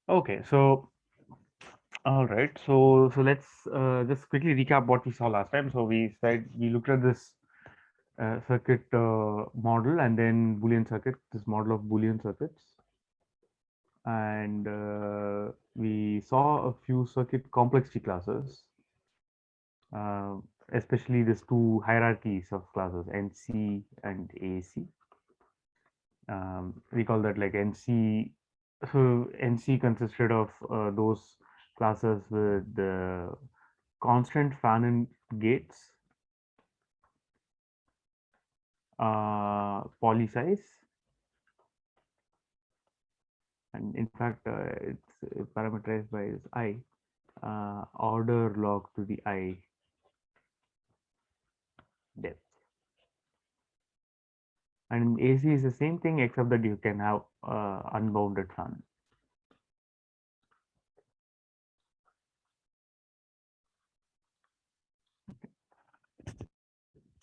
Okay, so all right, so let's just quickly recap what we saw last time. So we looked at this circuit model and then Boolean circuit, this model of Boolean circuits, and we saw a few circuit complexity classes, uh, especially these two hierarchies of classes, NC and AC. We call that like NC. So NC consisted of those classes with the constant fan-in gates, poly size, and in fact it's parameterized by this I, order log to the I depth. And in AC is the same thing except that you can have unbounded fan.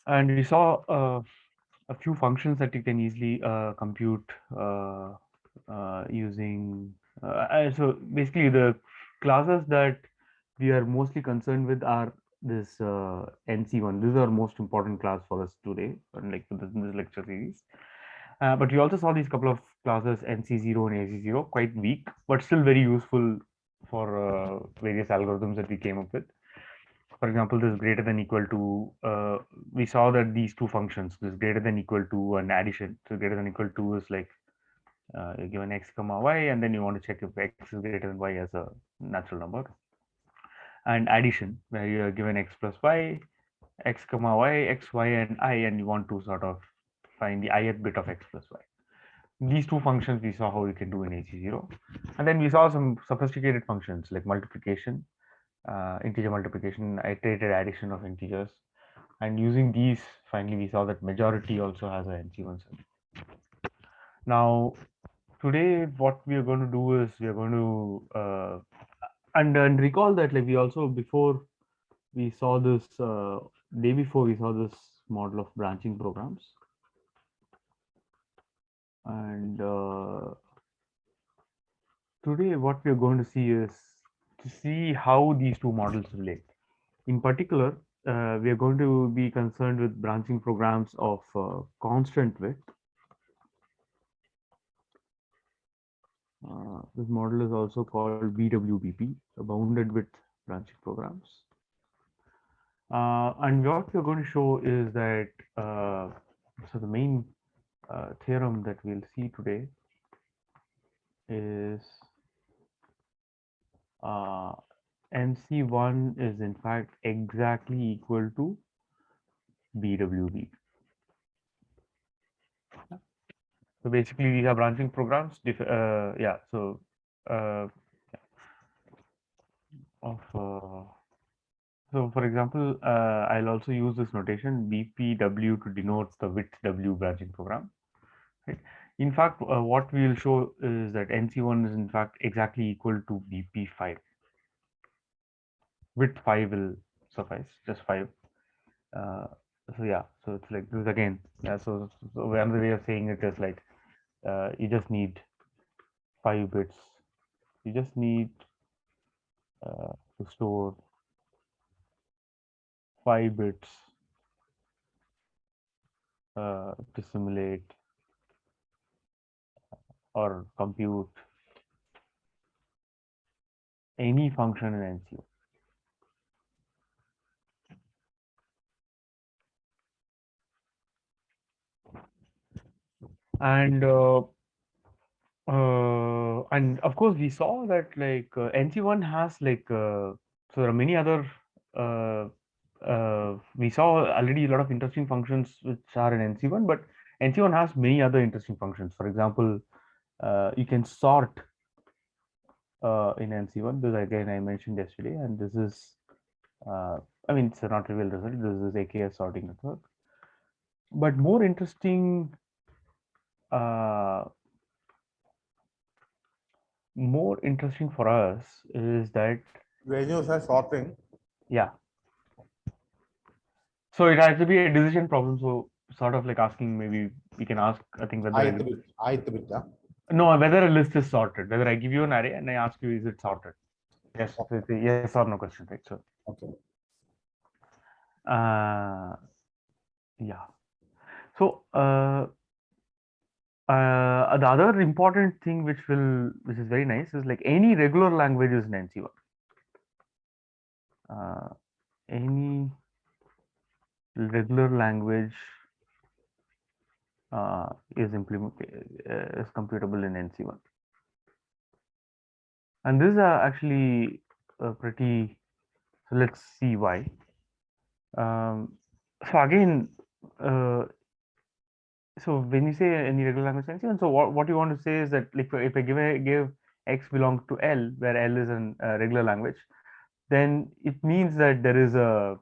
And we saw a few functions that you can easily compute using. So basically, the classes that we are mostly concerned with are this NC1. This is our most important class for us today, like for this lecture series. But we also saw these couple of classes NC0 and AC0, quite weak, but still very useful for various algorithms that we came up with. For example, this greater than equal to, we saw that these two functions, this greater than equal to and addition. So greater than equal to is like you're given x comma y, and then you want to check if x is greater than y as a natural number. And addition, where you are given x plus y, x comma y, x, y, and I, and you want to sort of find the ith bit of x plus y. These two functions we saw how you can do in AC0. And then we saw some sophisticated functions like multiplication, integer multiplication, iterated addition of integers. And using these, finally, we saw that majority also has a NC1 set. Now, today, what we are going to do is we are going to, and recall that like we also, before we saw this, day before we saw this model of branching programs. And today, what we are going to see is to see how these two models relate. In particular, we are going to be concerned with branching programs of constant width. This model is also called BWBP, bounded width branching programs. And what we're going to show is that, so the main theorem that we'll see today is NC1 is in fact exactly equal to BWB. So basically, these are branching programs. Yeah. So so for example, I'll also use this notation BPW to denote the width W branching program. Right. In fact, what we will show is that NC1 is in fact exactly equal to BP5. Width 5 will suffice, just 5. So yeah, so it's like this again. Yeah. So another way of saying it is like you just need 5 bits. You just need to store 5 bits to simulate or compute any function in NCO. And of course we saw that like NC1 has like so there are many other we saw already a lot of interesting functions which are in NC1, but NC1 has many other interesting functions. For example, you can sort in NC1. This again I mentioned yesterday, and this is I mean it's a not trivial result. This is AKS sorting network. But more interesting for us is that when you say sorting, yeah, so it has to be a decision problem. So sort of like asking, maybe we can ask, I think, whether ith bit. no, whether a list is sorted, whether I give you an array and I ask you, is it sorted? Yes, Okay. it's a yes or no question, right? So, Okay. Yeah. So, the other important thing which is very nice is like any regular language is an NC1. Any regular language is computable in NC1, and this is actually pretty. So let's see why. So again, uh, so when you say any regular language NC1, so what you want to say is that, like, if I give X belongs to L, where L is a regular language, then it means that there is a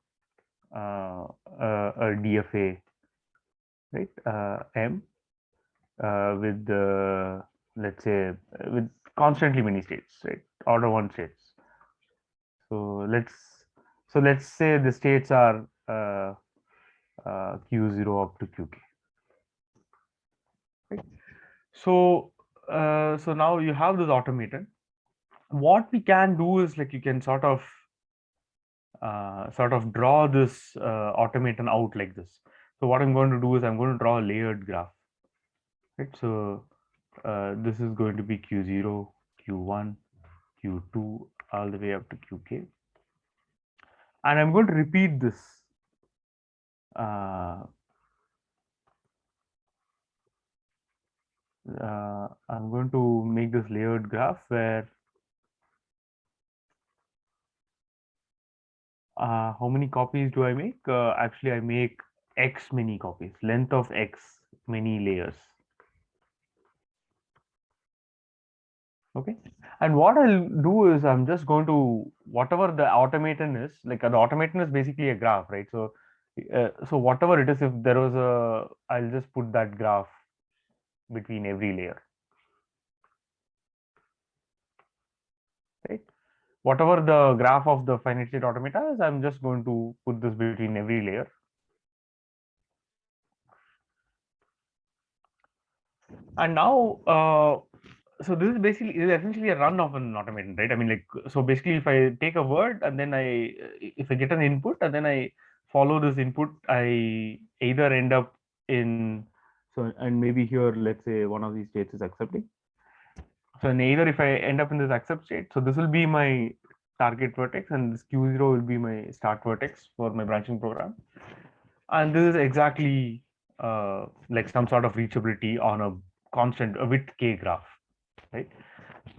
DFA, right? M with let's say with constantly many states, right? Order one states. So let's say the states are Q0 up to Qk. Right? So now you have this automated. What we can do is, like, you can sort of draw this automaton out like this. So what I'm going to do is I'm going to draw a layered graph, right? So this is going to be Q0, Q1, Q2, all the way up to Qk. And I'm going to repeat this. I'm going to make this layered graph where how many copies do I make? Actually, I make X many copies, length of X many layers. Okay. And what I'll do is I'm just going to, whatever the automaton is, like the automaton is basically a graph, right? So whatever it is, if there was I'll just put that graph between every layer, right? Whatever the graph of the finite state automata is, I'm just going to put this between every layer. And now, so this is essentially a run of an automaton, right? I mean, like, so basically, if I take a word and then if I get an input and then I follow this input, I either end up in, so, and maybe here, let's say one of these states is accepting. So either if I end up in this accept state, so this will be my target vertex and this Q0 will be my start vertex for my branching program. And this is exactly like some sort of reachability on a constant width k graph, right?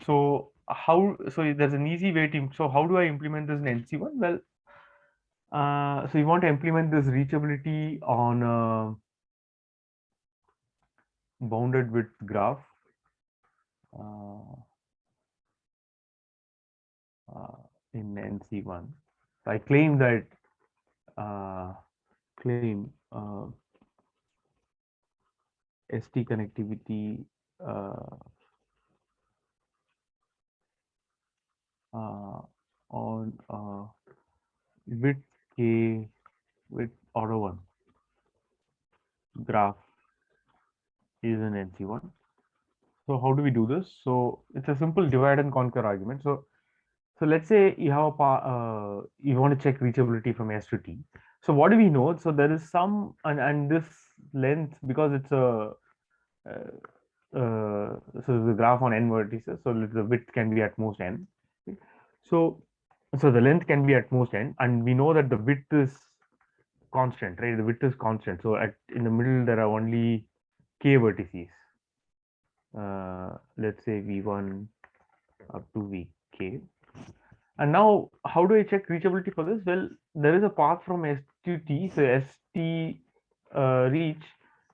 So there's an easy way to, so how do I implement this in NC1? Well, so you want to implement this reachability on a bounded width graph. Uh, in NC1. So I claim that claim ST connectivity on width k with order 1 graph is an NC1. So how do we do this? So it's a simple divide and conquer argument. So let's say you have you want to check reachability from S to T. So what do we know? So there is some, and this length, because it's a so the graph on n vertices, so the width can be at most n. So so the length can be at most n, and we know that the width is constant, right? The width is constant. So in the middle there are only k vertices. Let's say v1 up to vk. And now, how do I check reachability for this? Well, there is a path from S to T. So ST reach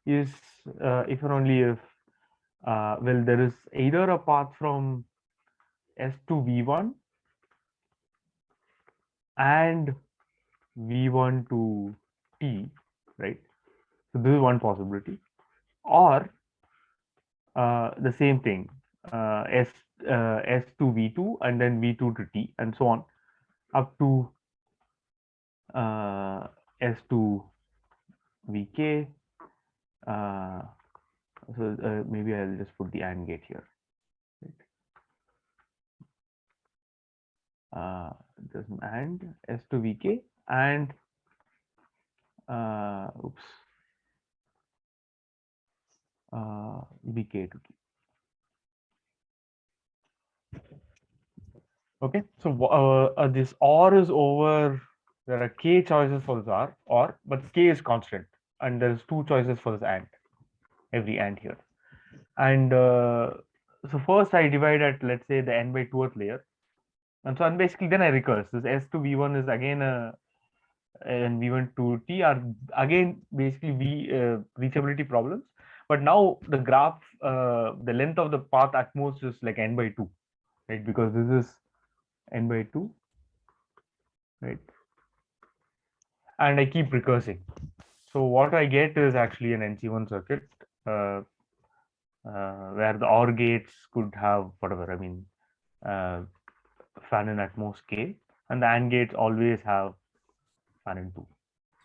is if and only if well, there is either a path from S to V1 and V1 to T, right? So this is one possibility, or the same thing, S to V2 and then V2 to T and so on up to S to Vk Maybe I'll just put the AND gate here. Right? There's an AND S to VK and VK to K. Okay, so this OR is over. There are K choices for this OR, but K is constant, and there's 2 choices for this AND, every AND here. And so first I divide at, let's say, the n by 2th layer, and so basically then I recurse. This S to V1 is again and V1 to T are again basically reachability problems, but now the graph, the length of the path at most is like n by 2, right? Because this is n by 2, right? And I keep recursing. So what I get is actually an NC1 circuit where the OR gates could have whatever, I mean, fan in at most K, and the AND gates always have fan in 2.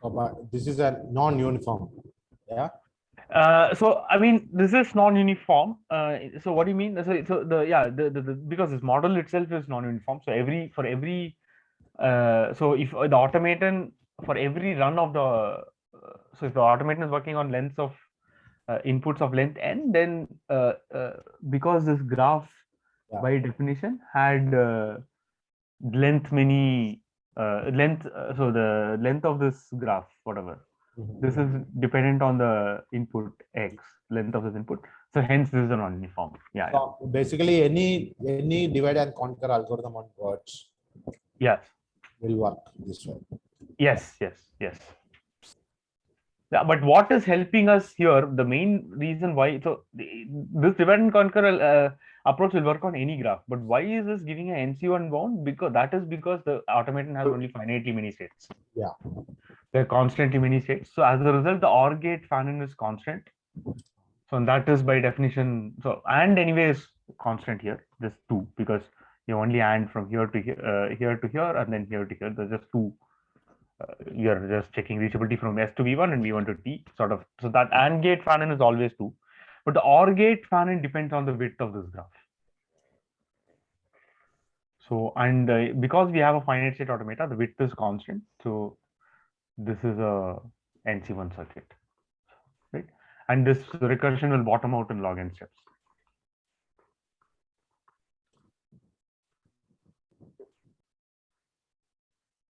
So, but this is a non-uniform. Yeah. So I mean, this is non-uniform. So what do you mean? So the because this model itself is non-uniform. So for every so if the automaton for every run of the so if the automaton is working on lengths of inputs of length n, then because this graph by definition had length many so the length of this graph, whatever, this is dependent on the input x, length of this input. So hence this is a non-uniform. Yeah. So basically any divide and conquer algorithm on words. Yes. Will work this way. Yes. Yeah, but what is helping us here, the main reason why, so this divide and conquer approach will work on any graph, but why is this giving an NC1 bound? Because the automaton has only finitely many states. Yeah. They're constantly many states. So as a result, the OR gate fan-in is constant. So that is by definition, so and anyway is constant here, just 2, because you only AND from here to here, and then here to here. There's just 2. You're just checking reachability from S to V1 and V1 to T, sort of. So that AND gate fan-in is always 2, but the OR gate fan-in depends on the width of this graph. So and because we have a finite state automata, the width is constant. So this is a NC1 circuit, right? And this recursion will bottom out in log n steps.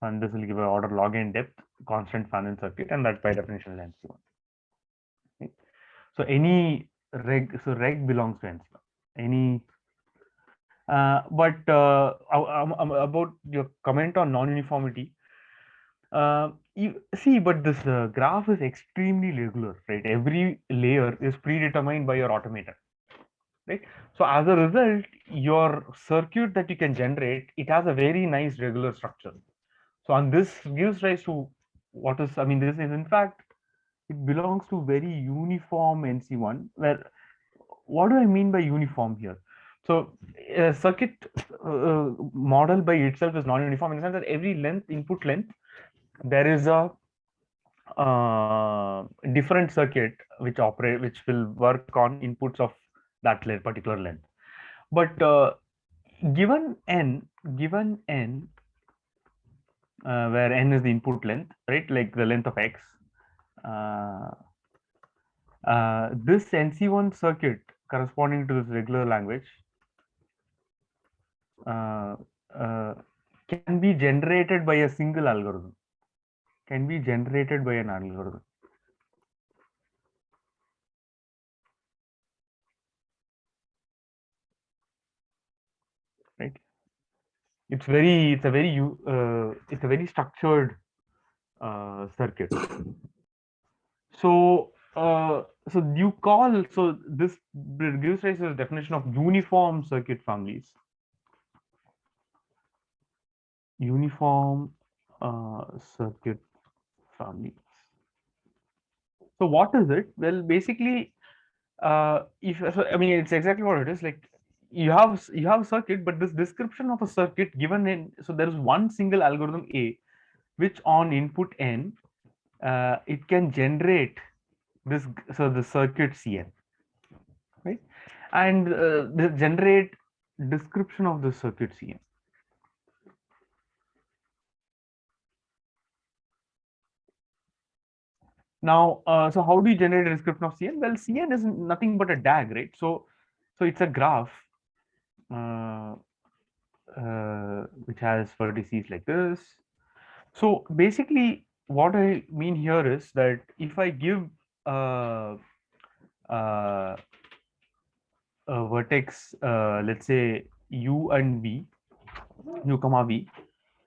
And this will give an order log n depth constant fan-in circuit, and that by definition is NC1. Okay. So any reg belongs to NC1. Any about your comment on non-uniformity. You see, but this graph is extremely regular, right? Every layer is predetermined by your automaton, right? So as a result, your circuit that you can generate, it has a very nice regular structure. So and this gives rise to what is, I mean, this is in fact, it belongs to very uniform NC1, where, what do I mean by uniform here? So a circuit model by itself is non-uniform in the sense that every input length, there is a different circuit which will work on inputs of that particular length. But given n, where n is the input length, right? Like the length of x. This NC1 circuit corresponding to this regular language can be generated by a single algorithm. Can be generated by an algorithm. Right? It's a very structured circuit. So you call, so this gives rise to the definition of uniform circuit families. Uniform circuit families. So what is it? Well, basically, I mean, it's exactly what it is. Like you have a circuit, but this description of a circuit given in, so there is one single algorithm A, which on input n, it can generate this, so the circuit Cn, right? And generate description of the circuit Cn. Now, so how do you generate a description of Cn? Well, Cn is nothing but a DAG, right? So it's a graph uh, which has vertices like this. So basically, what I mean here is that if I give uh, uh, a vertex, let's say u and v, u comma v,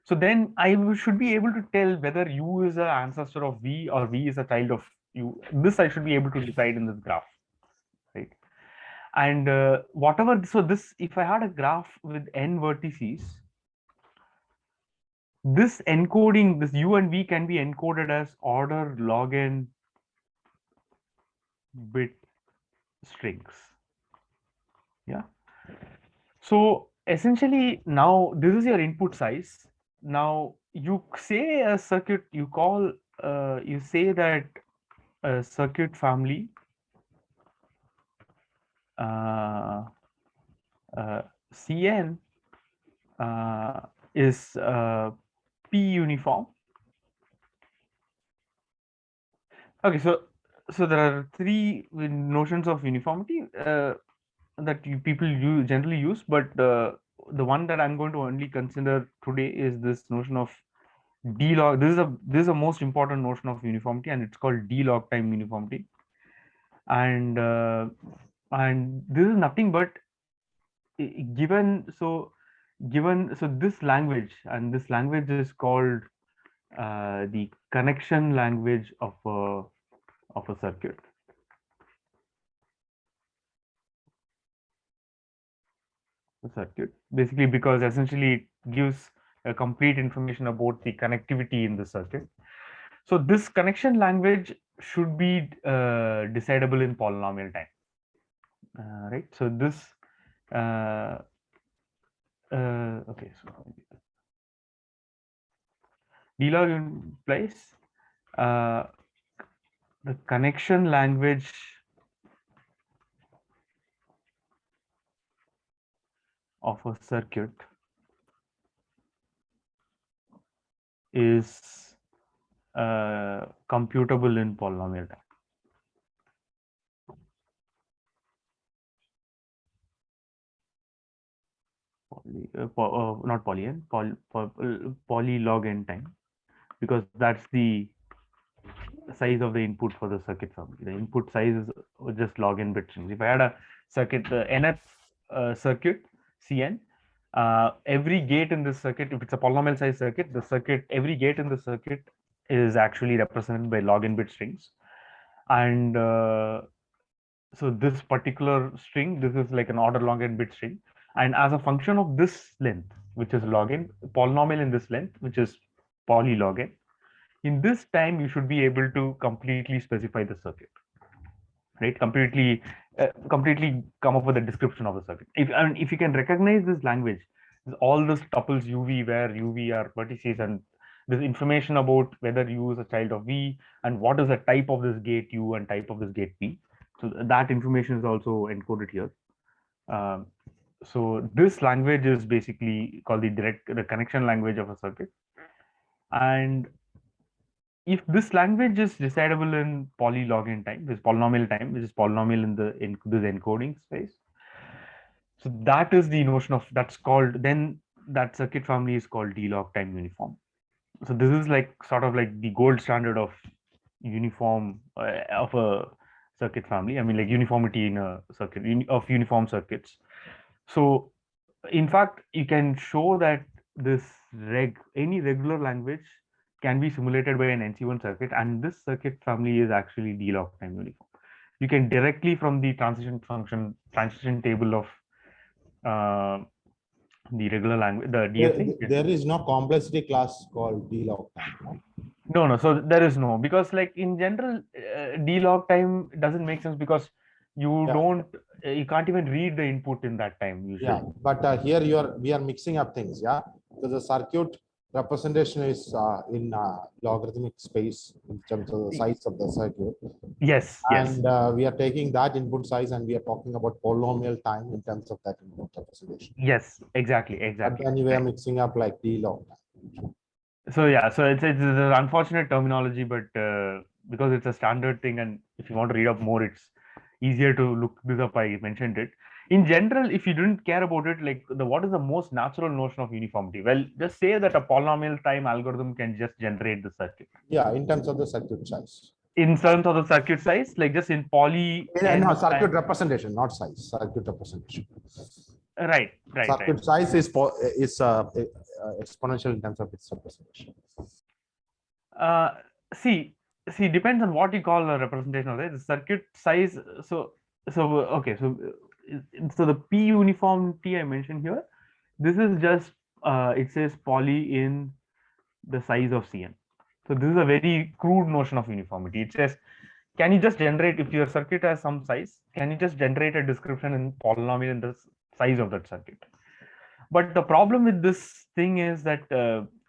so then I should be able to tell whether u is an ancestor of v or v is a child of u. This I should be able to decide in this graph, right? And whatever, so this, if I had a graph with n vertices, this encoding, this u and v can be encoded as order log n bit strings. Yeah. So essentially, now this is your input size. Now you say a circuit, you call, you say that a circuit family Cn is P uniform. Okay, so there are three notions of uniformity that people generally use, but the one that I'm going to only consider today is this notion of d log. This is a most important notion of uniformity, and it's called d log time uniformity. And this is nothing but given so this language, and this language is called the connection language of a circuit. Basically, because essentially it gives a complete information about the connectivity in the circuit. So this connection language should be decidable in polynomial time, right? So this okay, so d log implies the connection language of a circuit is computable in polynomial time. Not poly n, poly log n time, because that's the size of the input for the circuit family. The input size is just log n bit strings. If I had a circuit, nth circuit Cn, every gate in this circuit, if it's a polynomial size circuit, every gate in the circuit is actually represented by log n bit strings. And so this particular string, this is like an order log n bit string. And as a function of this length, which is log n, polynomial in this length, which is poly log n, in this time, you should be able to completely specify the circuit, right? Completely come up with a description of the circuit. If you can recognize this language, all this tuples UV, where UV are vertices, and this information about whether U is a child of V, and what is the type of this gate U and type of this gate V. So that information is also encoded here. So this language is basically called the connection language of a circuit. And if this language is decidable in poly log n time, this polynomial time, which is polynomial in this encoding space, so that is the notion of, that's called, then that circuit family is called d log time uniform. So this is like sort of like the gold standard of uniform of a circuit family. I mean, like uniformity in a circuit of uniform circuits. So in fact, you can show that this any regular language can be simulated by an NC1 circuit, and this circuit family is actually d log time uniform. You can directly from the transition table of the regular language, the DFT. There is no complexity class called D log time. No? No. So there is no, because like in general, d log time doesn't make sense, because you don't, you can't even read the input in that time usually. Yeah, but here we are mixing up things. Yeah, because the circuit representation is in logarithmic space in terms of the size of the circuit. Yes, yes, And we are taking that input size and we are talking about polynomial time in terms of that input representation. yes, exactly, But exactly. then we are Right. mixing up like D log time. So yeah, so it's an unfortunate terminology, but because it's a standard thing, and if you want to read up more, it's easier to look this up. I mentioned it. In general, if you didn't care about it, like what is the most natural notion of uniformity? Well, just say that a polynomial time algorithm can just generate the circuit. Yeah, in terms of the circuit size. In terms of the circuit size, like just in poly No, n circuit time. representation, not size. Circuit representation. Right, right, right. Circuit size is exponential in terms of its representation. Uh, see, see, depends on what you call a representation of it. The circuit size. Okay. So the P uniformity I mentioned here, this is just it says poly in the size of Cn. So this is a very crude notion of uniformity. It says, can you just generate, if your circuit has some size, can you just generate a description in polynomial in the size of that circuit? But the problem with this thing is that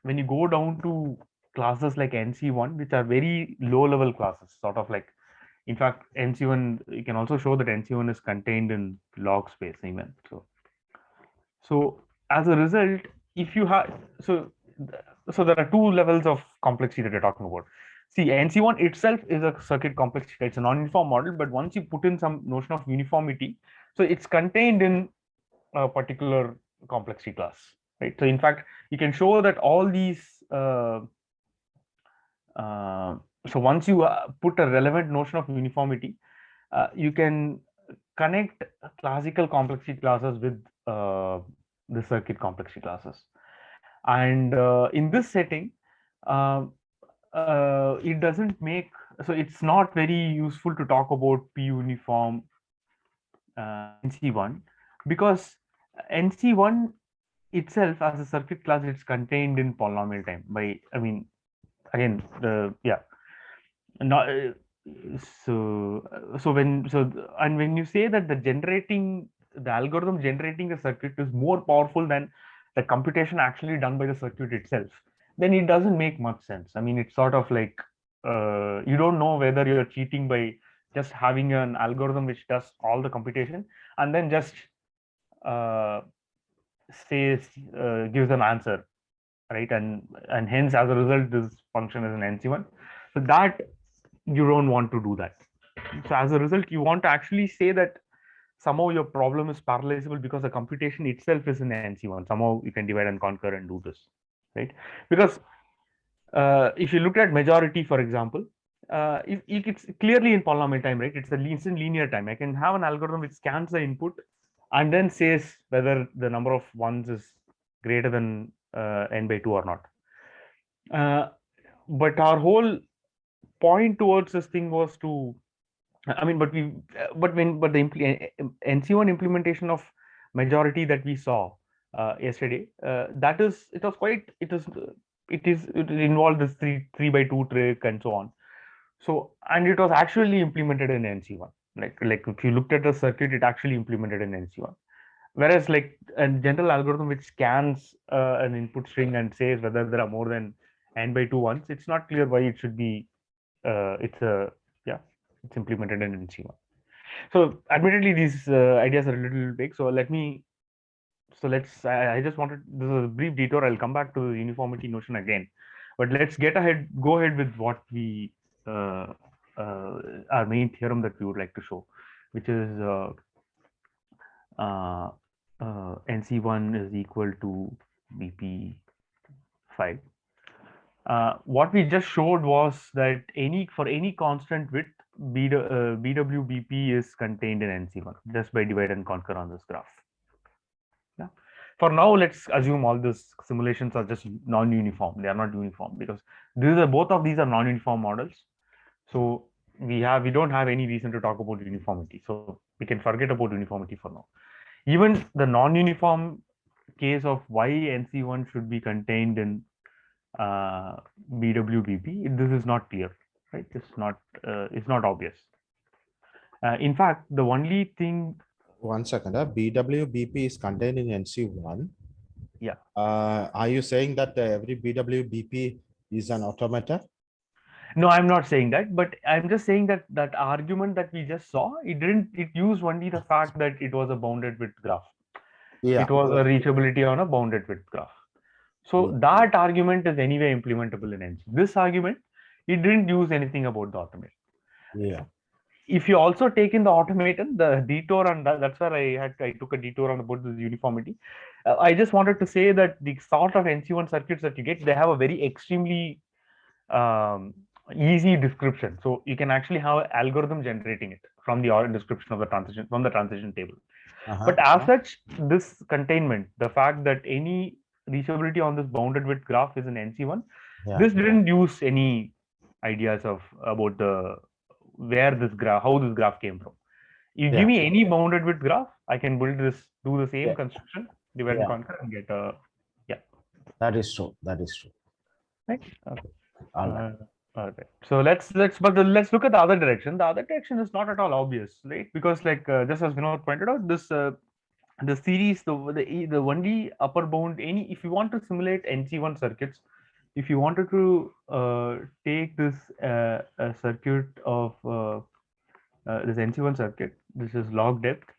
when you go down to classes like NC1, which are very low level classes, sort of like, in fact, NC1, you can also show that NC1 is contained in log space even. So as a result, if you have, so there are two levels of complexity that you're talking about. See, NC1 itself is a circuit complexity. It's a non-uniform model, but once you put in some notion of uniformity, so it's contained in a particular complexity class, right? So in fact, you can show that all these so once you put a relevant notion of uniformity, you can connect classical complexity classes with the circuit complexity classes. And in this setting, uh, it doesn't make, so it's not very useful to talk about P uniform NC1, because NC1 itself as a circuit class, it's contained in polynomial time by, I mean, again, not and when you say that the algorithm generating the circuit is more powerful than the computation actually done by the circuit itself, then it doesn't make much sense. I mean, it's sort of like you don't know whether you're cheating by just having an algorithm which does all the computation and then just uh, says gives an answer, right? And hence, as a result, this function is an NC1. So that you don't want to do that. So as a result, you want to actually say that somehow your problem is parallelizable because the computation itself is in NC1. Somehow you can divide and conquer and do this, right? Because if you look at majority, for example, if it's clearly in polynomial time, right? It's in linear time. I can have an algorithm which scans the input and then says whether the number of ones is greater than n by 2 or not. But our whole point towards this thing was to, I mean, but the NC1 implementation of majority that we saw yesterday, that is, it was quite, it involved this three by two trick and so on. So, and it was actually implemented in NC1. Like if you looked at the circuit, it actually implemented in NC1. Whereas like a general algorithm which scans an input string and says whether there are more than n by 2 ones, it's not clear why it should be, it's implemented in NC1. So admittedly, these ideas are a little big. So I just wanted, this is a brief detour. I'll come back to the uniformity notion again, but let's go ahead with what uh, our main theorem that we would like to show, which is NC1 is equal to BP5. What we just showed was that for any constant width, BWBP is contained in NC1 just by divide and conquer on this graph. Yeah. For now, let's assume all these simulations are just non-uniform. They are not uniform because both of these are non-uniform models. So we don't have any reason to talk about uniformity. So we can forget about uniformity for now. Even the non-uniform case of why NC1 should be contained in BWBP, this is not clear, right? It's not obvious. In fact, the only thing. 1 second. BWBP is contained in NC1. Yeah. Are you saying that every BWBP is an automata? No, I'm not saying that, but I'm just saying that that argument that we just saw, it used only the fact that it was a bounded width graph. Yeah. It was a reachability on a bounded width graph. So Yeah. that argument is anyway implementable in NC. This argument, it didn't use anything about the automation. Yeah. If you also take in the automation, the detour, and that's where I took a detour on about this uniformity. I just wanted to say that the sort of NC1 circuits that you get, they have a very extremely easy description. So you can actually have an algorithm generating it from the description of the transition from the transition table. Uh-huh. But as such, this containment, the fact that any reachability on this bounded width graph is an NC1, Yeah. this didn't use any ideas of about the where this graph, how this graph came from. You give Yeah. me any bounded width graph, I can build this, do the same Yeah. construction, divide and Yeah. conquer, and get a That is true. That is true. right. Okay. All right. All right. So let's look at the other direction. The other direction is not at all obvious, right? Because like just as Vinod pointed out, this the series, the only upper bound, any if you want to simulate NC1 circuits, if you wanted to take this a circuit of this NC1 circuit, this is log depth,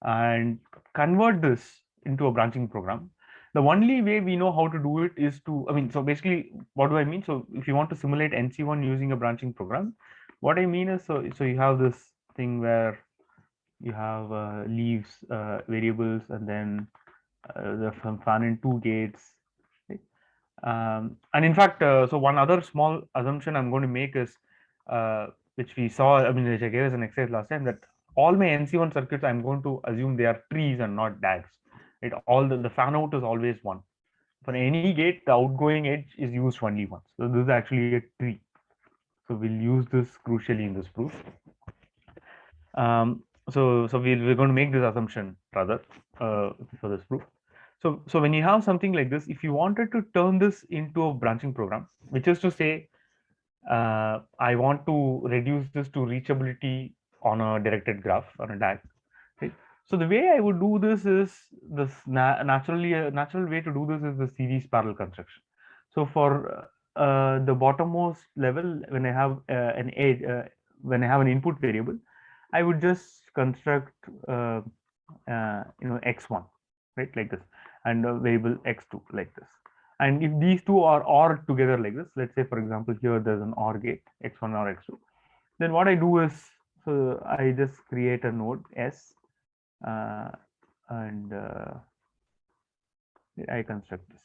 and convert this into a branching program. The only way we know how to do it is to, I mean, so basically, what do I mean? So if you want to simulate NC1 using a branching program, what I mean is, so you have this thing where you have leaves, variables, and then the fan in two gates. Right? And in fact, so one other small assumption I'm going to make is, which we saw, I mean, which I gave as an exercise last time, that all my NC1 circuits, I'm going to assume they are trees and not DAGs. It all the fan out is always one. For any gate, the outgoing edge is used only once. So this is actually a tree. So we'll use this crucially in this proof. So we're going to make this assumption rather for this proof. So when you have something like this, if you wanted to turn this into a branching program, which is to say, I want to reduce this to reachability on a directed graph on a DAG. Right? So the way I would do this is this naturally a natural way to do this is the series parallel construction. So for the bottommost level, when I have an edge, when I have an input variable, I would just construct x1, right, like this, and a variable x2 like this. And if these two are OR together like this, let's say for example here there's an OR gate x1 or x2, then what I do is, so I just create a node S, uh, and I construct this.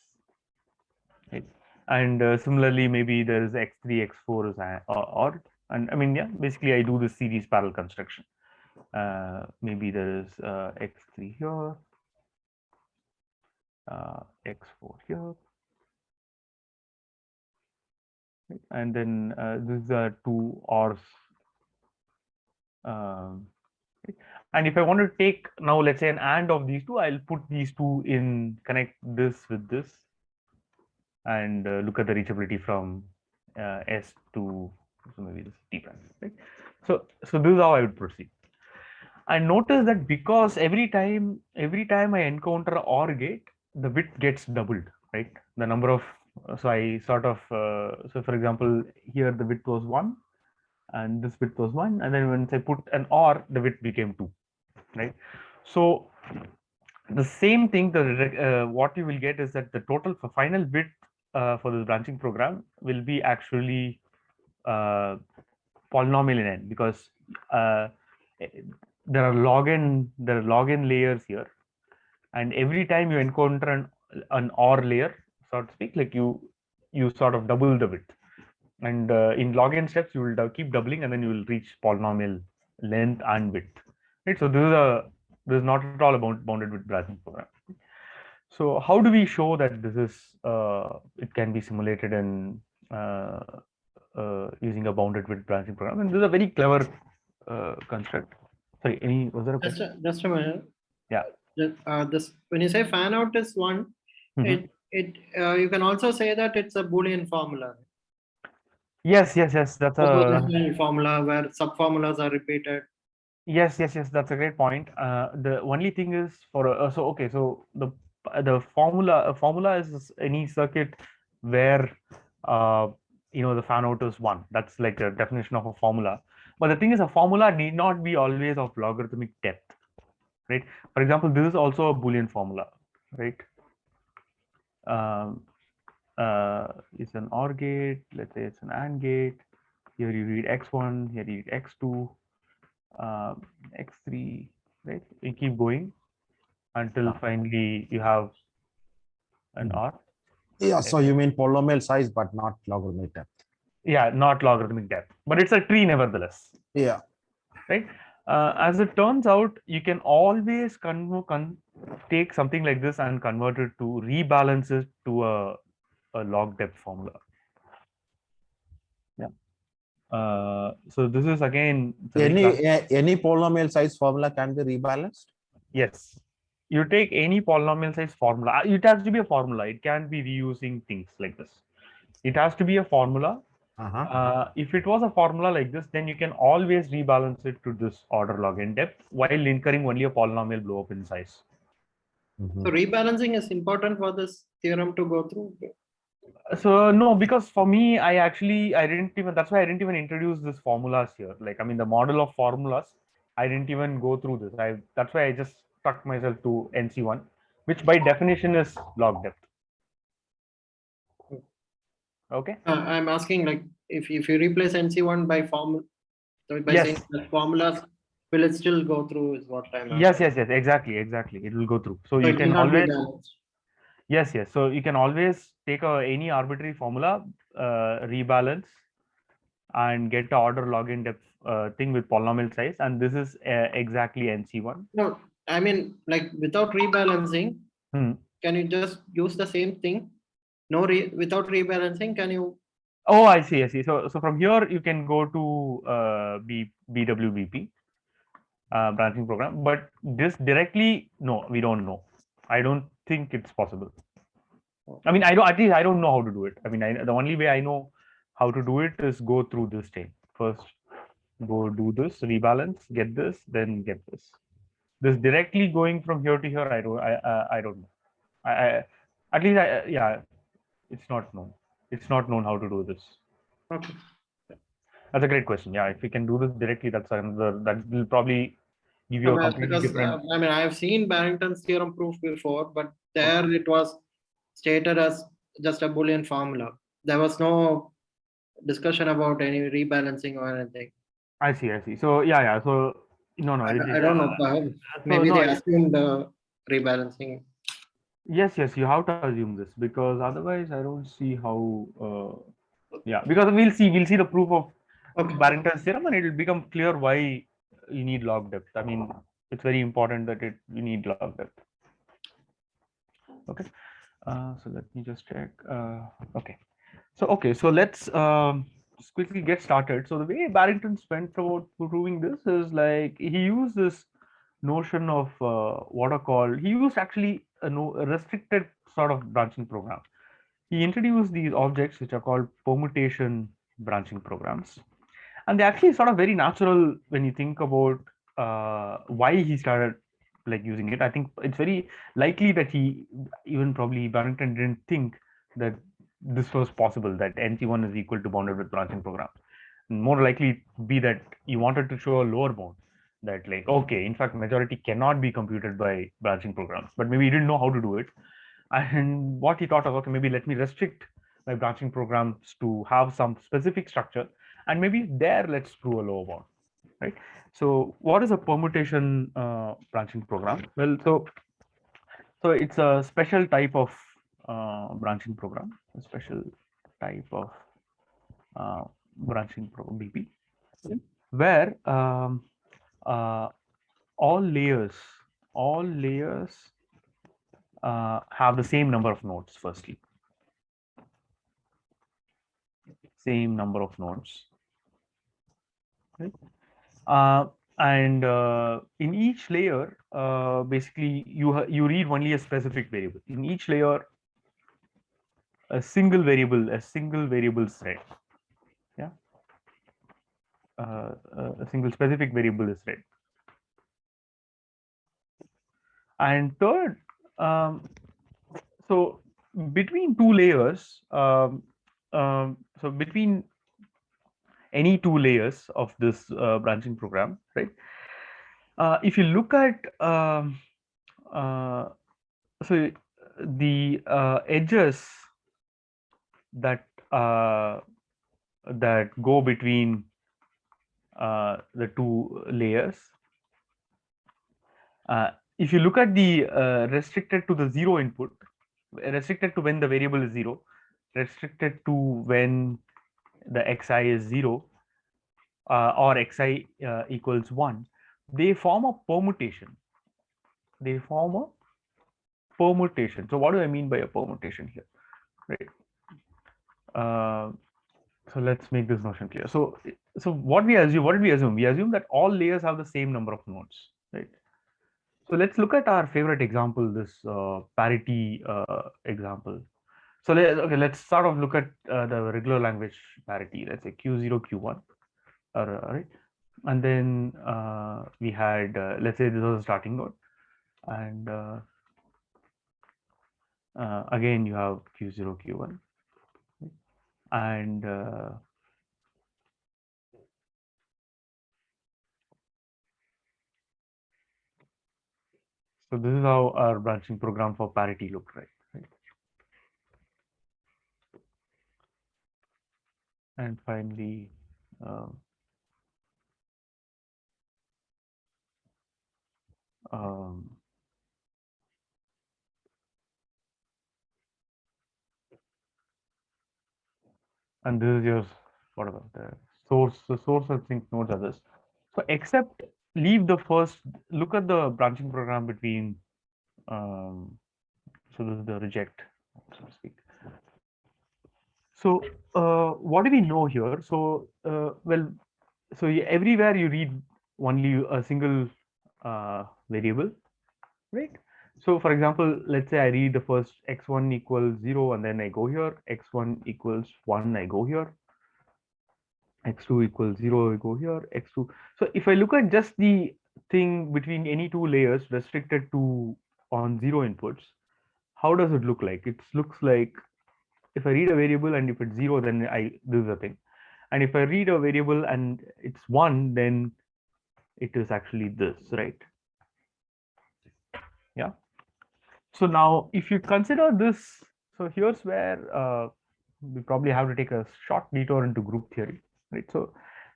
Right? And similarly, maybe there is x3, x4 is OR, and I mean, yeah, basically I do the series parallel construction. Maybe there is x3 here, x4 here, right? And then these are two ORs. Um, right? And if I want to take now, let's say an AND of these two, I'll put these two in, connect this with this, and look at the reachability from S to, so maybe this T prime, right? So this is how I would proceed. I notice that because every time I encounter a OR gate, the width gets doubled, right? The number of, so I sort of, so for example, here the width was 1, and this width was 1, and then once I put an OR, the width became 2, right? So the same thing, what you will get is that the total for final width for this branching program will be actually polynomial in n, because there are log n layers here, and every time you encounter an OR layer, so to speak, like you sort of double the width, and in log n steps you will keep doubling, and then you will reach polynomial length and width, right? So this is not at all about bounded width branching program. So how do we show that this is it can be simulated in using a bounded width branching program? And this is a very clever construct. Sorry, was there a question? Just a minute. Yeah. This when you say fan out is one, you can also say that it's a Boolean formula. Yes. That's a formula where subformulas are repeated. Yes. That's a great point. The only thing is for so the the formula. A formula is any circuit where the fan out is 1. That's like the definition of a formula. But the thing is, a formula need not be always of logarithmic depth, right? For example, this is also a Boolean formula, right? Um, it's an OR gate. Let's say it's an AND gate. Here you read x1. Here you read x2, x3, right? You keep going until finally you have an OR. Yeah, so you mean polynomial size, but not logarithmic depth. Yeah, not logarithmic depth, but it's a tree nevertheless. Yeah. Right. As it turns out, you can always take something like this and convert it to rebalance it to a log depth formula. Yeah. So this is again any polynomial size formula can be rebalanced. Yes. You take any polynomial size formula. It has to be a formula. It can't be reusing things like this. It has to be a formula. If it was a formula like this, then you can always rebalance it to this order log n depth while incurring only a polynomial blow up in size. So rebalancing is important for this theorem to go through. So no, because for me, I didn't even, that's why I didn't even introduce this formulas here. Like, I mean, the model of formulas, I didn't even go through this. That's why I just stuck myself to NC1, which by definition is log depth. Okay. I'm asking, like, if you replace NC1 by formula, so by Yes. saying that formulas, will it still go through? Is what I'm asking. Yes, exactly. It will go through. So you it can will not be always balanced. yes. So you can always take any arbitrary formula, rebalance, and get the order log in depth thing with polynomial size, and this is exactly NC1. No, I mean, like, without rebalancing, can you just use the same thing? No, without rebalancing, can you? Oh, I see. So from here you can go to BWBP branching program, but this directly, no, we don't know. I don't think it's possible. I mean, at least I don't know how to do it. I mean, the only way I know how to do it is go through this chain. First, go do this, rebalance, get this, then get this. This directly going from here to here, I don't know. At least yeah, it's not known. It's not known how to do this. Okay. That's a great question. Yeah, if we can do this directly, that will probably give you a completely different. I mean, I have seen Barrington's theorem proof before, but there it was stated as just a Boolean formula. There was no discussion about any rebalancing or anything. I see. So yeah. So no. I don't know. Maybe they assumed the rebalancing. Yes. You have to assume this because otherwise, I don't see how. Yeah, because we'll see the proof of Barrington's theorem, and it will become clear why you need log depth. I mean, it's very important that you need log depth. Okay. So let me just check. Okay. So let's just quickly get started. So the way Barrington went about proving this is like he used this notion of what are called, he used actually a restricted sort of branching program. He introduced these objects which are called permutation branching programs, and they're actually sort of very natural when you think about why he started like using it. I think it's very likely that he even probably Barrington didn't think that this was possible, that NC1 is equal to bounded with branching program. More likely be that you wanted to show a lower bound, that like, okay, in fact majority cannot be computed by branching programs, but maybe he didn't know how to do it. And what he thought of, okay, maybe let me restrict my branching programs to have some specific structure, and maybe there let's prove a lower bound, right? So what is a permutation branching program? Well, so it's a special type of branching program, a special type of branching program, BP, where all layers have the same number of nodes. Firstly, same number of nodes, right? And in each layer, basically you read only a specific variable. In each layer, a single variable is read. Yeah, a single specific variable is read. And third, So between two layers, so between any two layers of this branching program, right? If you look at uh, so the edges that that go between the two layers, if you look at the restricted to the zero input, restricted to when the variable is zero, restricted to when the xi is zero, or xi equals 1, they form a permutation. They form a permutation. So what do I mean by a permutation here, right? So let's make this notion clear. So what we assume, what did we assume? We assume that all layers have the same number of nodes, right? So let's look at our favorite example, this parity example. So let's sort of look at the regular language parity. Let's say Q0, Q1, right? And then we had, let's say this was a starting node, and again you have Q0, Q1, and so this is how our branching program for parity looked like, right? And finally, um, and this is your whatever the source. The source I think nodes are this. So except leave the first. Look at the branching program between. So this is the reject, so to speak. So what do we know here? So well, so everywhere you read only a single variable, right? So for example, let's say I read the first x1 equals 0, and then I go here, x1 equals 1, I go here, x2 equals 0, I go here, x2. So if I look at just the thing between any two layers restricted to on 0 inputs, how does it look like? It looks like if I read a variable and if it's 0, then this is the thing. And if I read a variable and it's 1, then it is actually this, right? Yeah. So now if you consider this, so here's where we probably have to take a short detour into group theory, right? So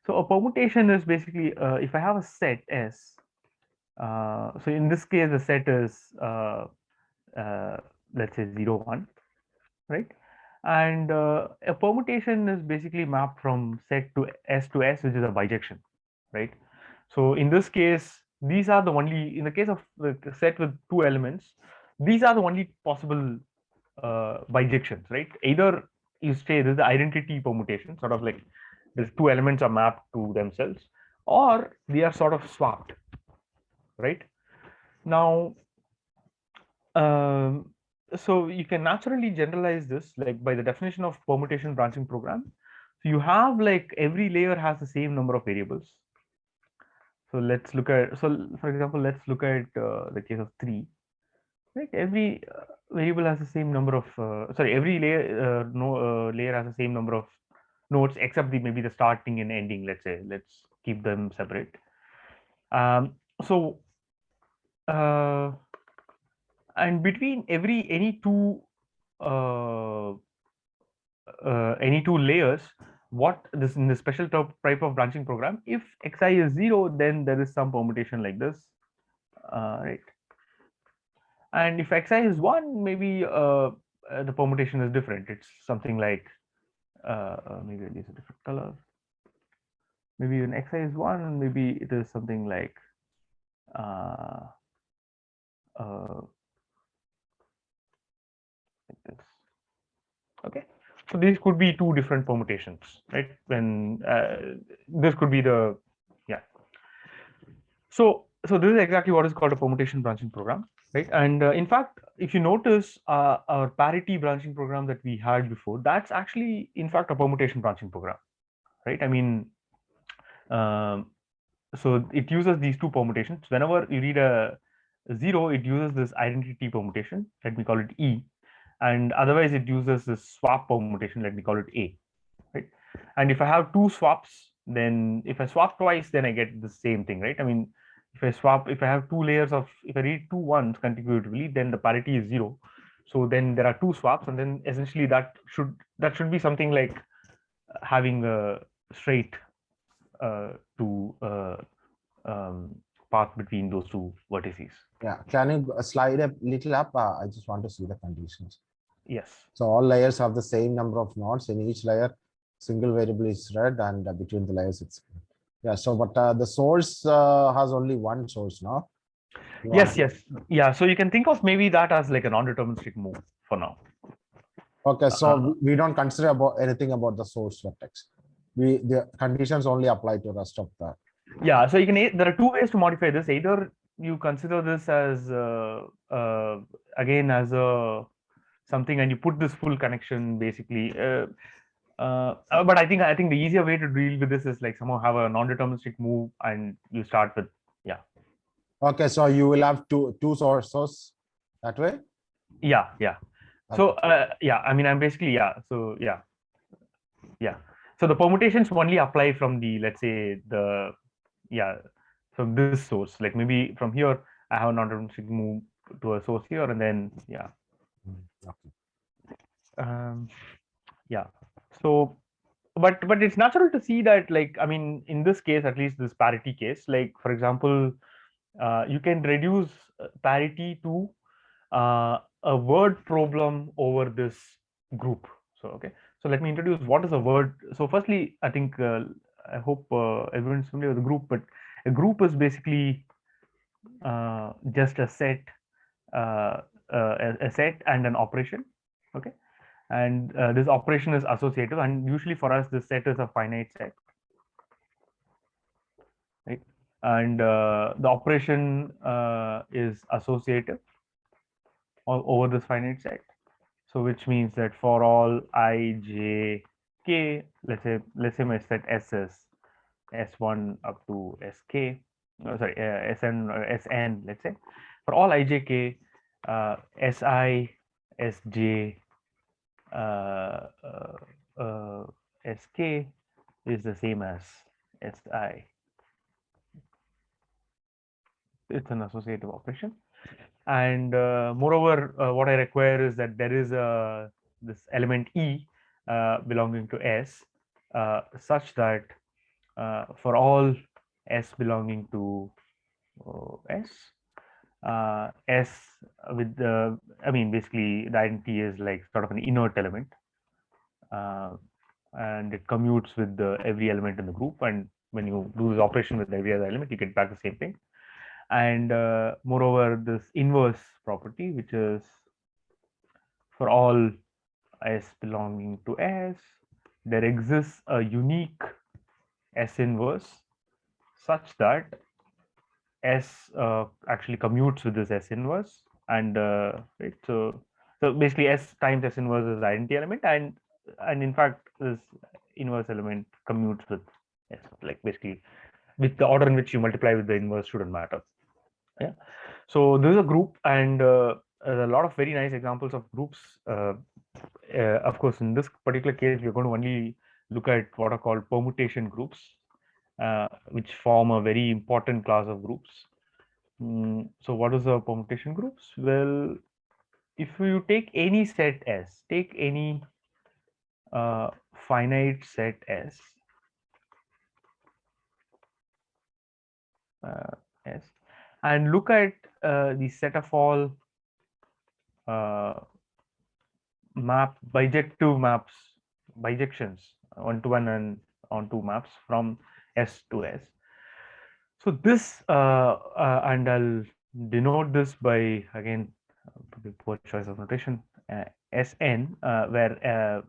a permutation is basically if I have a set S, so in this case the set is let's say 0, 1, right? And a permutation is basically mapped from set to S, which is a bijection, right? So in this case, these are the only, in the case of the set with two elements, these are the only possible bijections, right? Either you say this is the identity permutation, sort of like these two elements are mapped to themselves, or they are sort of swapped, right? Now, so you can naturally generalize this like by the definition of permutation branching program. So you have like every layer has the same number of variables. So let's look at, so for example, let's look at the case of 3. Right, every variable has the same number of sorry, every layer layer has the same number of nodes except maybe the starting and ending. Let's say, let's keep them separate. So and between any two layers, what this in the special type of branching program, if xi is 0, then there is some permutation like this, right? And if xi is 1, maybe the permutation is different. It's something like maybe I'll use a different color. Maybe when xi is 1, maybe it is something like this. Okay, so these could be two different permutations, right? When this could be the, yeah. So this is exactly what is called a permutation branching program, right? And in fact, if you notice our parity branching program that we had before, that's actually in fact a permutation branching program, right? I mean, so it uses these two permutations. Whenever you read a 0, it uses this identity permutation. Let me call it E. and otherwise it uses this swap permutation, let me call it A, right? And if I have two swaps, then if I swap twice, then I get the same thing, right? I mean, if I have two layers of, if I read two ones consecutively, then the parity is 0. So then there are two swaps, and then essentially that should be something like having a straight to path between those two vertices. Yeah, can you slide a little up? I just want to see the conditions. Yes. So all layers have the same number of nodes. In each layer, single variable is read, and between the layers, it's yeah. So, but the source has only one source, no? Yes, yes, yeah. So you can think of maybe that as like a non-deterministic move for now. Okay, so we don't consider about anything about the source vertex. The conditions only apply to rest of the. Yeah, so you can, there are two ways to modify this. Either you consider this as again as a something, and you put this full connection basically. But I think the easier way to deal with this is like somehow have a non-deterministic move, and you start with Okay, so you will have two sources that way. yeah. So yeah, I mean, I'm basically So yeah. So the permutations only apply from the, let's say, the from this source. Like maybe from here, I have a non-deterministic move to a source here, and then yeah. So, but it's natural to see that, like, I mean, in this case, at least this parity case, like for example, you can reduce parity to a word problem over this group. So okay, so let me introduce what is a word. So firstly, I think I hope everyone's familiar with the group, but a group is basically just a set, a set and an operation. Okay, and this operation is associative, and usually for us, this set is a finite set, right? And the operation is associative over this finite set. So which means that for all I, j, k, let's say my set S is S1 up to Sk, sorry, Sn or Sn, let's say, for all I, j, k, Si, Sj, Sk is the same as Si. It's an associative operation. And moreover, what I require is that there is this element E belonging to S, such that for all S belonging to S, S with the, I mean, basically the identity is like sort of an inert element, and it commutes with every element in the group. And when you do this operation with every other element, you get back the same thing. And moreover, this inverse property, which is for all S belonging to S, there exists a unique S inverse such that S actually commutes with this S inverse, and right. So basically, S times S inverse is the identity element, and in fact, this inverse element commutes with S. Like basically, with the order in which you multiply with the inverse shouldn't matter. Yeah. So this is a group, and a lot of very nice examples of groups. Of course, in this particular case, we're going to only look at what are called permutation groups, which form a very important class of groups. So what is a permutation groups? Well, if you take any set S, take any finite set S, S, and look at the set of all bijective maps, bijections, one-to-one and onto maps from S to S. So this, and I'll denote this by, again, poor choice of notation, Sn, where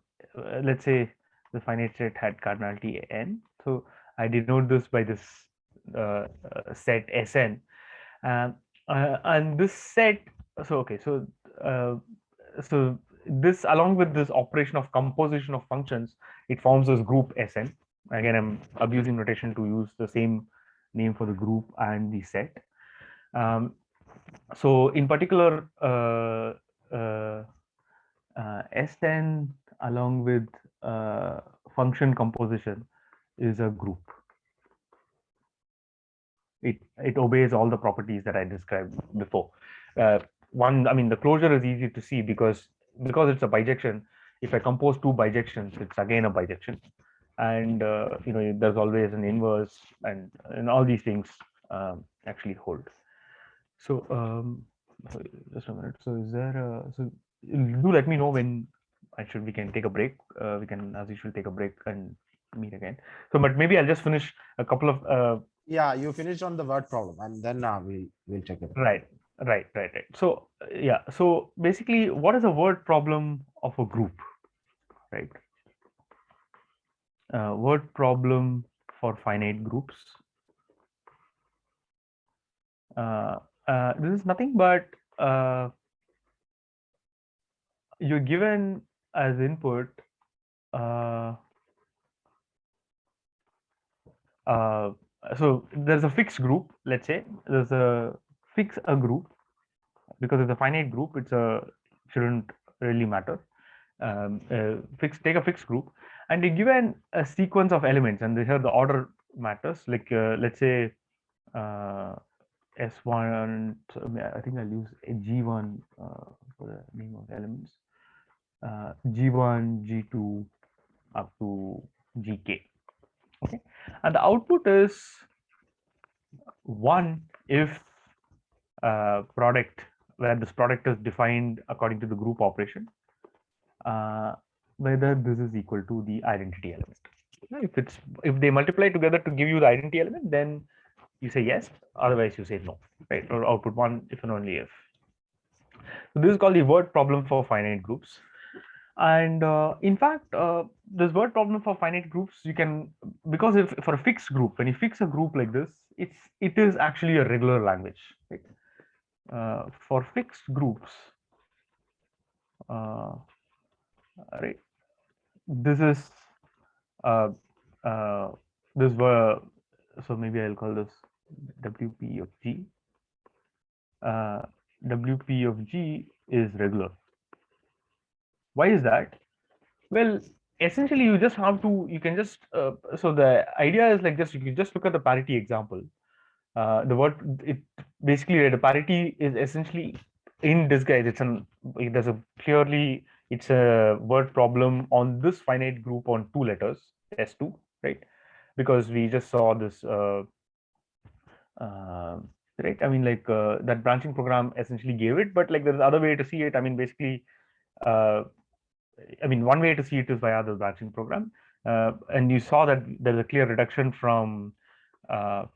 let's say the finite set had cardinality n. So I denote this by this set Sn, and this set. So okay, so so this, along with this operation of composition of functions, it forms this group Sn. Again, I'm abusing notation to use the same name for the group and the set. So in particular, S10 along with function composition is a group. It obeys all the properties that I described before. One, I mean, the closure is easy to see because it's a bijection. If I compose two bijections, it's again a bijection, and there's always an inverse, and all these things actually hold. So just a minute. So is there so do let me know when we can take a break. We can, as usual, take a break and meet again. So, but maybe I'll just finish a couple of Yeah, you finished on the word problem, and then we'll check it. right. So yeah, so basically, what is a word problem of a group, right? Word problem for finite groups. This is nothing but you're given as input so there's a fixed group. Let's say there's a fix a group, because it's a finite group. Shouldn't really matter. Take a fixed group, and you're given a sequence of elements, and here the order matters. Like let's say S1. So I think I'll use a G1 for the name of elements. G1, G2 up to GK. Okay, and the output is 1 if product, where this product is defined according to the group operation, whether this is equal to the identity element. If they multiply together to give you the identity element, then you say yes, otherwise you say no, right? Or output 1 if and only if. So this is called the word problem for finite groups. And in fact, this word problem for finite groups, you can, because if for a fixed group, when you fix a group like this, it is actually a regular language, right? For fixed groups, right? This is this were, so maybe I'll call this WP of G. WP of G is regular. Why is that? Well, essentially, you just have to, you can just, so the idea is like just, you can just look at the parity example. The word, it basically, the parity is essentially in disguise. There's a clearly, it's a word problem on this finite group on 2 letters, S2, right? Because we just saw this, right? I mean, like that branching program essentially gave it, but like there's other way to see it. I mean, basically, one way to see it is via the branching program. And you saw that there's a clear reduction from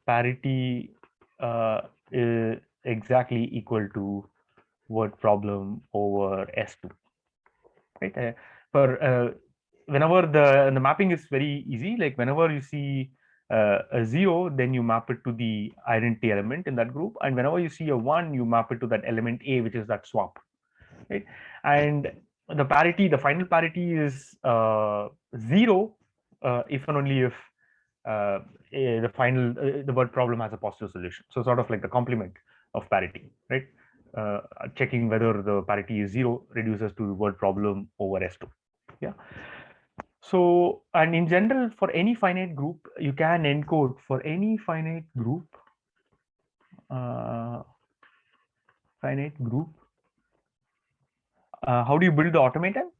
parity is exactly equal to word problem over S2, right? For whenever the mapping is very easy, like whenever you see a 0, then you map it to the identity element in that group, and whenever you see a 1, you map it to that element A, which is that swap, right? And the parity, the final parity is 0 if and only if the word problem has a positive solution. So sort of like the complement of parity, right? Checking whether the parity is 0 reduces to the word problem over S2. Yeah. So, and in general, for any finite group, you can encode for any finite group. How do you build the automaton?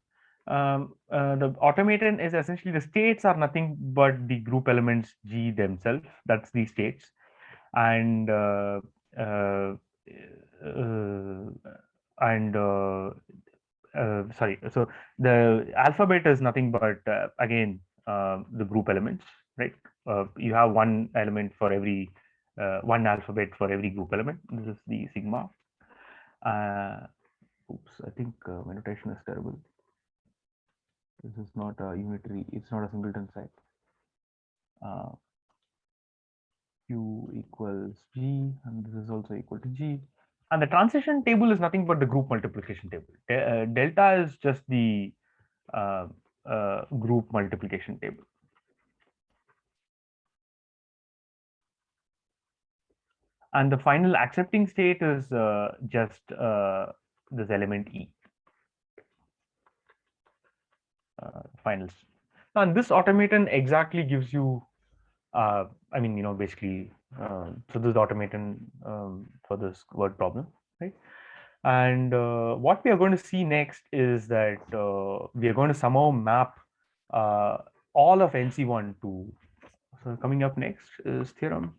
The automaton is essentially, the states are nothing but the group elements G themselves. That's the states. And sorry, so the alphabet is nothing but again the group elements, right? You have one element for every one alphabet for every group element. This is the sigma. Oops, I think my notation is terrible. This is not a unitary, it's not a singleton set. Q equals G, and this is also equal to G. And the transition table is nothing but the group multiplication table. Delta is just the group multiplication table. And the final accepting state is just this element E. finals. And this automaton exactly gives you, I mean, basically, so this is the automaton for this word problem, right? And what we are going to see next is that we are going to somehow map all of NC1 to, so coming up next is theorem.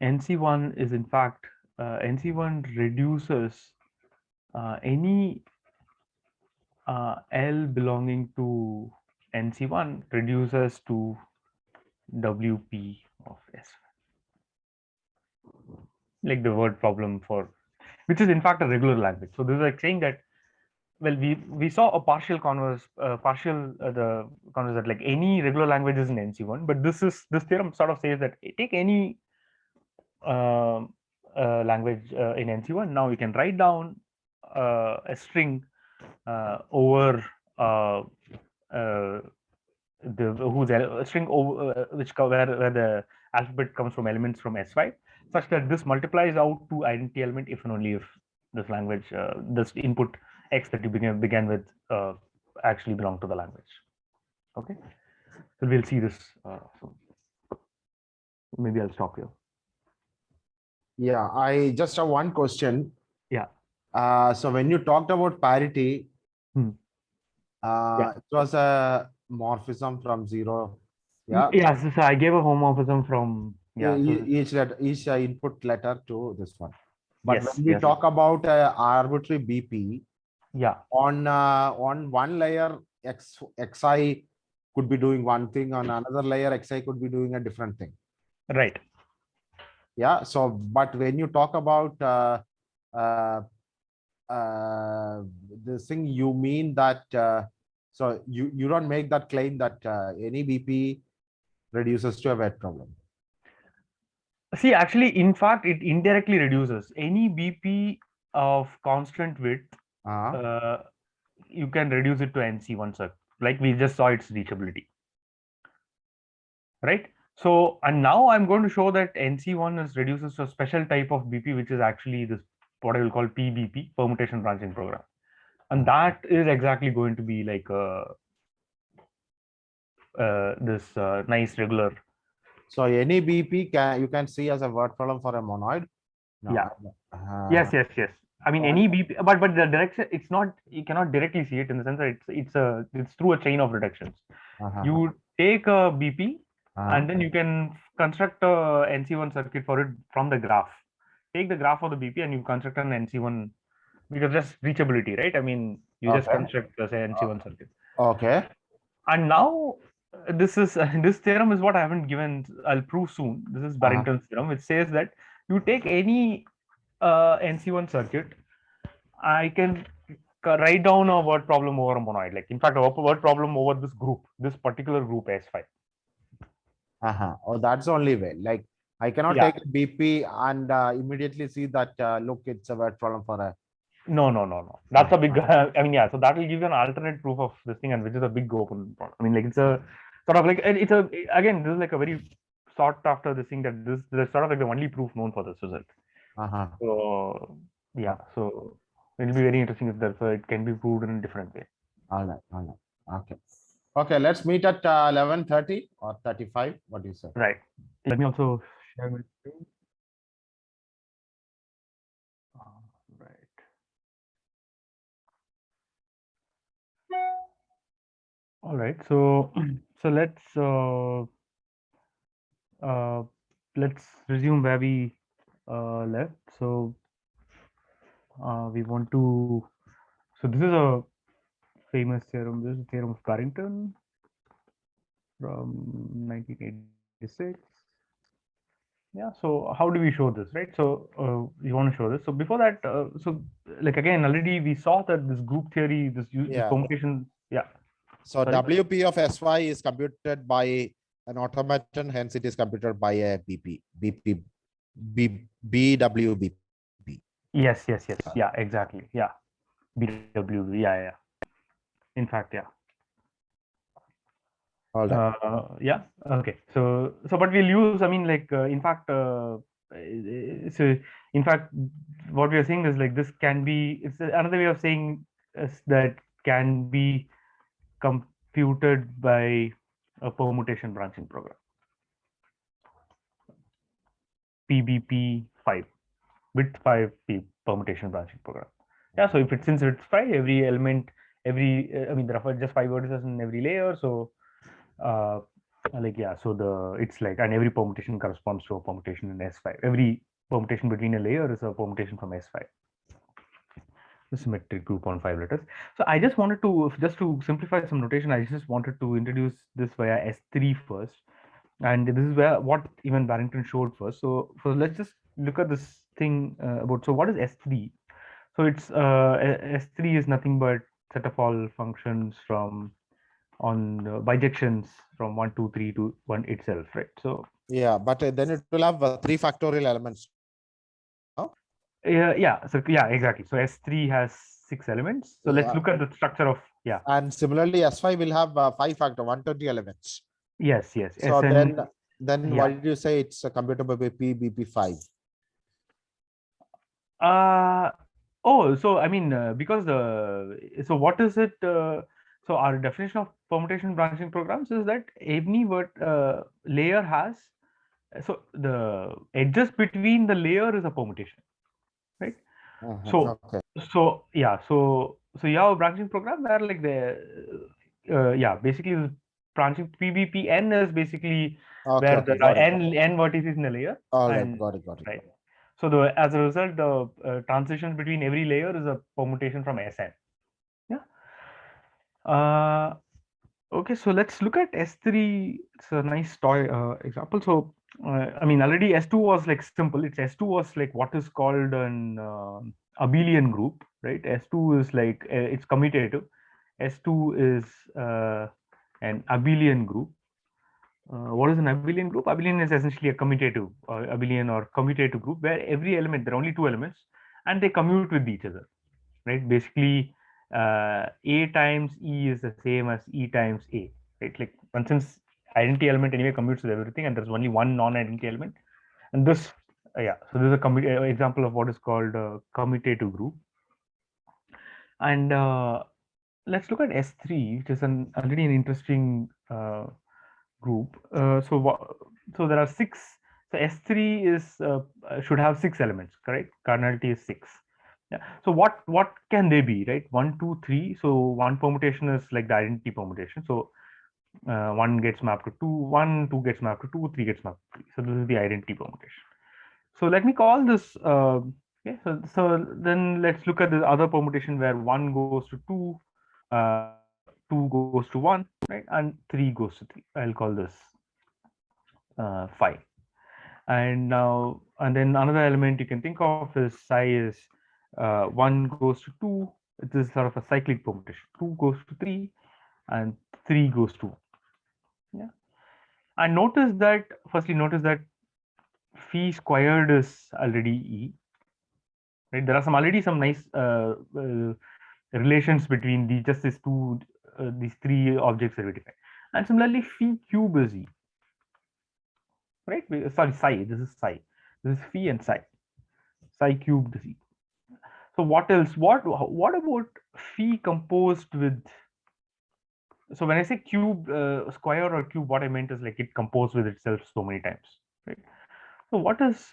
NC1 is in fact, NC1 reduces any L belonging to NC1 reduces to WP of S, like the word problem for, which is in fact a regular language. So this is like saying that, well, we saw a partial converse, the converse that like any regular language is in NC1, but this theorem sort of says that take any language in NC1. Now you can write down a string over the whose string over which where the alphabet comes from elements from S5, such that this multiplies out to identity element if and only if this language, this input X that you began with actually belong to the language. Okay, so we'll see this. So maybe I'll stop here. Yeah, I just have one question. Yeah. So when you talked about parity, Yeah. it was a morphism from 0. Yeah. Yeah. So I gave a homomorphism from each input letter to this one. But yes, when we yes. talk about arbitrary BP, yeah, on one layer xi could be doing one thing, on another layer xi could be doing a different thing. right. Yeah. So, but when you talk about this thing, you mean that so you don't make that claim that any BP reduces to a wet problem. See, actually, in fact, it indirectly reduces any BP of constant width. You can reduce it to NC1 circle, like we just saw its reachability, right? So, and now I'm going to show that NC1 is reduces to a special type of BP, which is actually this what I will call PBP, permutation branching program, and that is exactly going to be like this nice regular. So any BP you can see as a word problem for a monoid. No, yeah. Yes. I mean, any BP, but the direction, it's not, you cannot directly see it in the sense that it's through a chain of reductions. You take a BP and then you can construct a NC1 circuit for it from the graph. Take the graph of the BP and you construct an NC1, because just reachability, right? I mean, you just construct the NC1 circuit. Okay. And now this is this theorem is what I haven't given. I'll prove soon. This is Barrington's theorem, which says that you take any NC1 circuit, I can write down a word problem over a monoid. Like, in fact, a word problem over this group, this particular group S5. Oh, that's the only way. Like, I cannot take a BP and immediately see that, look, it's a word problem for a. No. That's a big, I mean, yeah. So that will give you an alternate proof of this thing, and which is a big open problem. I mean, like, it's a sort of like, it's a, again, this is like a very sought after this thing that this is sort of like the only proof known for this result. So, yeah. So it'll be very interesting if that it can be proved in a different way. All right. Okay, let's meet at 11:30 or 35. What do you say? Right. Let me also share my screen. Right. All right. So let's resume where we left. So we want to. So this is a famous theorem. This is the theorem of Barrington from 1986. Yeah. So how do we show this, right? So you want to show this. So before that, so like again, already we saw that this group theory, this permutation. Yeah. So WP of SY is computed by an automaton, hence it is computed by a BWBP. Yes. Yeah, exactly. Yeah. BWB. Yeah. In fact, yeah. All right. Yeah. Okay. So but we'll use, I mean, like, in fact, so In fact, what we are saying is like this can be, it's another way of saying is that can be computed by a permutation branching program, PBP5, bit 5 permutation branching program. Yeah, so if it's, since it's 5, every element, I mean, there are just 5 vertices in every layer. So like, yeah, so it's like, and every permutation corresponds to a permutation in S5. Every permutation between a layer is a permutation from S5. The symmetric group on 5 letters. So I just wanted to, just to simplify some notation, I just wanted to introduce this via S3 first. And this is where what even Barrington showed first. So let's just look at this thing about, so what is S3? So it's S3 is nothing but set of all functions from on bijections from 1, 2, 3 to 1 itself, right? So yeah, but then it will have 3 factorial elements. yeah, so yeah, exactly. So S3 has 6 elements. So let's look at the structure of, yeah. And similarly, S5 will have 5 factor 120 elements. Yes. So SN, then yeah. why did you say it's computable by PBP5? Oh, so I mean, because so what is it? So our definition of permutation branching programs is that any layer has, so the edges between the layer is a permutation, right? So yeah, so you have a branching program where like yeah, basically the branching PBPN is basically where there are n vertices in a layer. All right, got it. Right. So as a result, the transition between every layer is a permutation from Sn. Yeah. Okay, so let's look at S3. It's a nice toy example. So I mean, already S2 was like simple. It's S2 was like what is called an abelian group, right? S2 is like it's commutative. S2 is an abelian group. What is an abelian group? Abelian is essentially a commutative abelian or commutative group where every element, there are only 2 elements, and they commute with each other, right? Basically, A times E is the same as E times A, right? Like, one, since identity element anyway commutes with everything, and there's only one non-identity element, and this, yeah. So this is a example of what is called a commutative group, and let's look at S3, which is already an interesting group. So there are 6. So S3 is should have 6 elements, correct? Cardinality is 6. Yeah. So what can they be, right? 1, 2, 3. So one permutation is like the identity permutation. So 1 gets mapped to 2, 1, 2 gets mapped to 2, 3 gets mapped to 3. So this is the identity permutation. So let me call this. Okay. So then let's look at the other permutation where 1 goes to 2, 2 goes to 1, right, and 3 goes to 3. I'll call this 5. And then another element you can think of is psi is 1 goes to 2. This is sort of a cyclic permutation. 2 goes to 3, and 3 goes to 1. Yeah. And notice that, firstly, notice that phi squared is already E. Right? There are already some nice relations between these 3 objects that we define. And similarly, phi cube is E. Right? Sorry, psi. This is psi. This is phi and psi. Psi cubed is E. So what else? What about phi composed with? So when I say cube, square or cube, what I meant is like it composed with itself so many times, right? So what is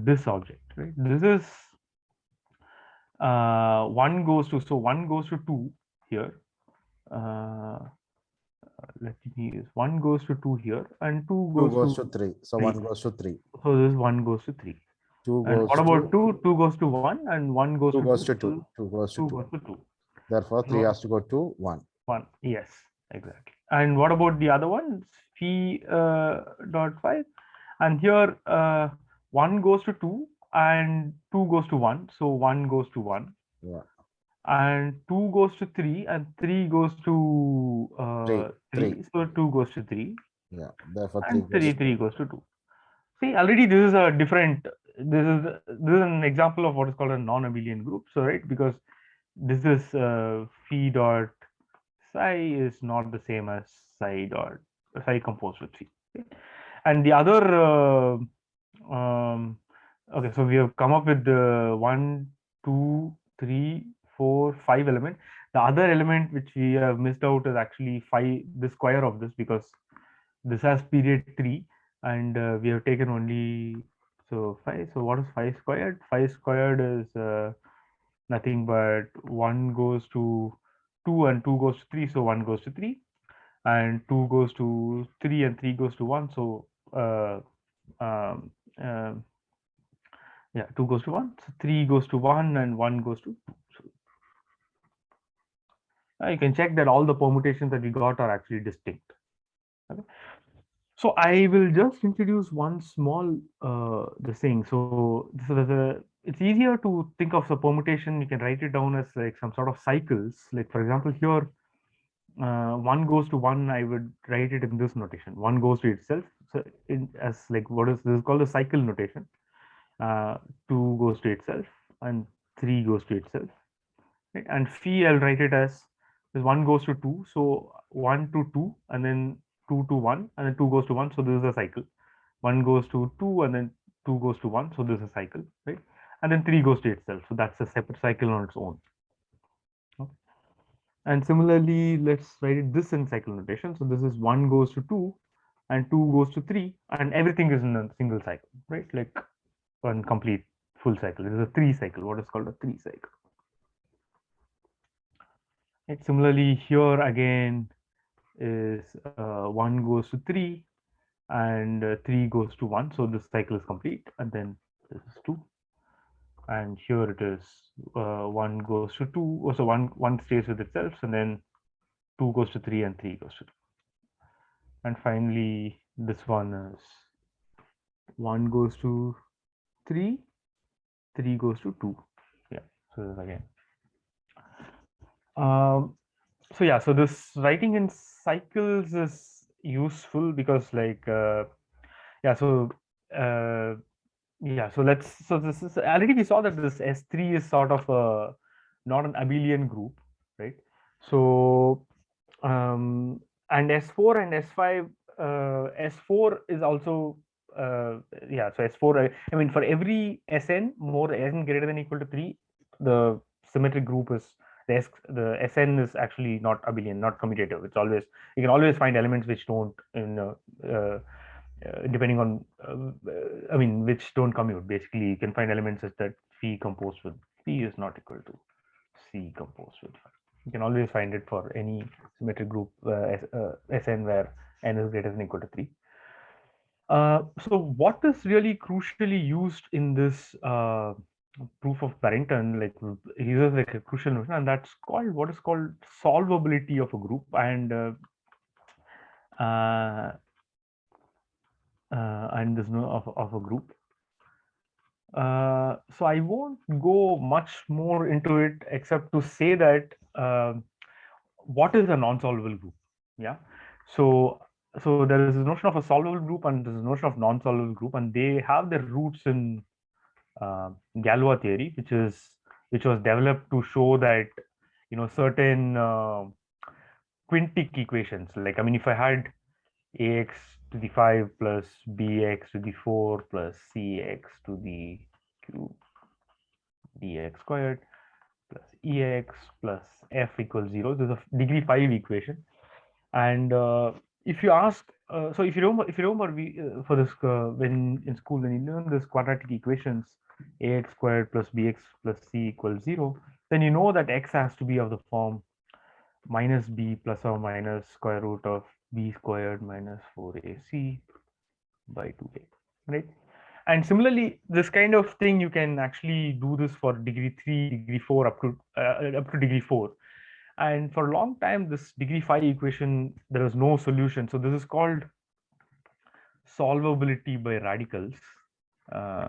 this object, right? This is 1 goes to, so 1 goes to 2 here. Let me use 1 goes to 2 here, and 2 goes to 3. So 1 goes to 3. So this 1 goes to 3. 2 and goes what about to 2? 2 goes to 1, and 1 goes 2 to goes 2. to 2. 2 goes to 2 2. goes to 2. Therefore, 3 has to go to 1. 1. Yes, exactly. And what about the other one? Phi dot 5. And here 1 goes to 2 and 2 goes to 1. So 1 goes to 1. Yeah. And 2 goes to 3 and 3 goes to 3. So 2 goes to 3. Yeah. Therefore, and 3 goes to 2. See, already this is a different. This is an example of what is called a non-abelian group. So right, because this is phi dot psi is not the same as psi composed with phi. Okay? And the other Okay, so we have come up with the 1, 2, 3, 4, 5 element. The other element which we have missed out is actually 5, the square of this, because this has period 3, and we have taken only, so 5. So what is 5 squared? 5 squared is nothing but 1 goes to 2 and 2 goes to 3, so 1 goes to 3, and 2 goes to 3 and 3 goes to 1, so um, um, yeah, 2 goes to 1, so 3 goes to 1 and 1 goes to 2. So you can check that all the permutations that we got are actually distinct. Okay. So I will just introduce one small this thing. So there's a, it's easier to think of the permutation. You can write it down as like some sort of cycles. Like for example, here 1 goes to 1, I would write it in this notation. 1 goes to itself. So as like, what is this is called a cycle notation. 2 goes to itself and 3 goes to itself. Right? And phi, I'll write it as this 1 goes to 2. So 1 to 2, and then 2 to 1, and then 2 goes to 1. So this is a cycle. 1 goes to 2, and then 2 goes to 1. So this is a cycle, right? And then 3 goes to itself. So that's a separate cycle on its own. Okay. And similarly, let's write it this in cycle notation. So this is 1 goes to 2, and 2 goes to 3, and everything is in a single cycle, right? Like one complete full cycle. This is a 3 cycle, what is called a 3 cycle. Right. Similarly, here again is 1 goes to 3, and 3 goes to 1. So this cycle is complete, and then this is 2. And here it is 1 goes to 2. So 1 stays with itself, and then 2 goes to 3, and 3 goes to 2. And finally, this one is 1 goes to 3, 3 goes to 2. Yeah. So this again. So yeah, so this writing in cycles is useful because like yeah, so yeah, so this is already, we saw that this S3 is sort of a not an abelian group, right? So and S4 and S5, S4 is also yeah, so S4, I mean, for every Sn more n greater than equal to 3, the symmetric group is the Sn is actually not abelian, not commutative. It's always, you can always find elements which don't depending on I mean, which don't commute. Basically, you can find elements such that phi composed with p is not equal to c composed with phi. You can always find it for any symmetric group Sn where n is greater than equal to 3. So what is really crucially used in this proof of Barrington, like uses like a crucial notion, and that's called what is called solvability of a group, and this no of a group. So I won't go much more into it except to say that what is a non-solvable group? Yeah. So there is a notion of a solvable group and there is a notion of non-solvable group, and they have their roots in Galois theory, which was developed to show that certain quintic equations, like I mean, if I had ax to the 5 plus bx to the 4 plus cx to the cube dx squared plus ex plus f equals 0. This is a degree 5 equation. And if you ask, so if you remember, we for this when in school when you learn this quadratic equations, ax squared plus bx plus c equals 0, then you know that x has to be of the form minus b plus or minus square root of b squared minus 4ac by 2a, right? And similarly, this kind of thing, you can actually do this for degree 3, degree 4, up to degree 4. And for a long time, this degree 5 equation, there was no solution. So this is called solvability by radicals, uh,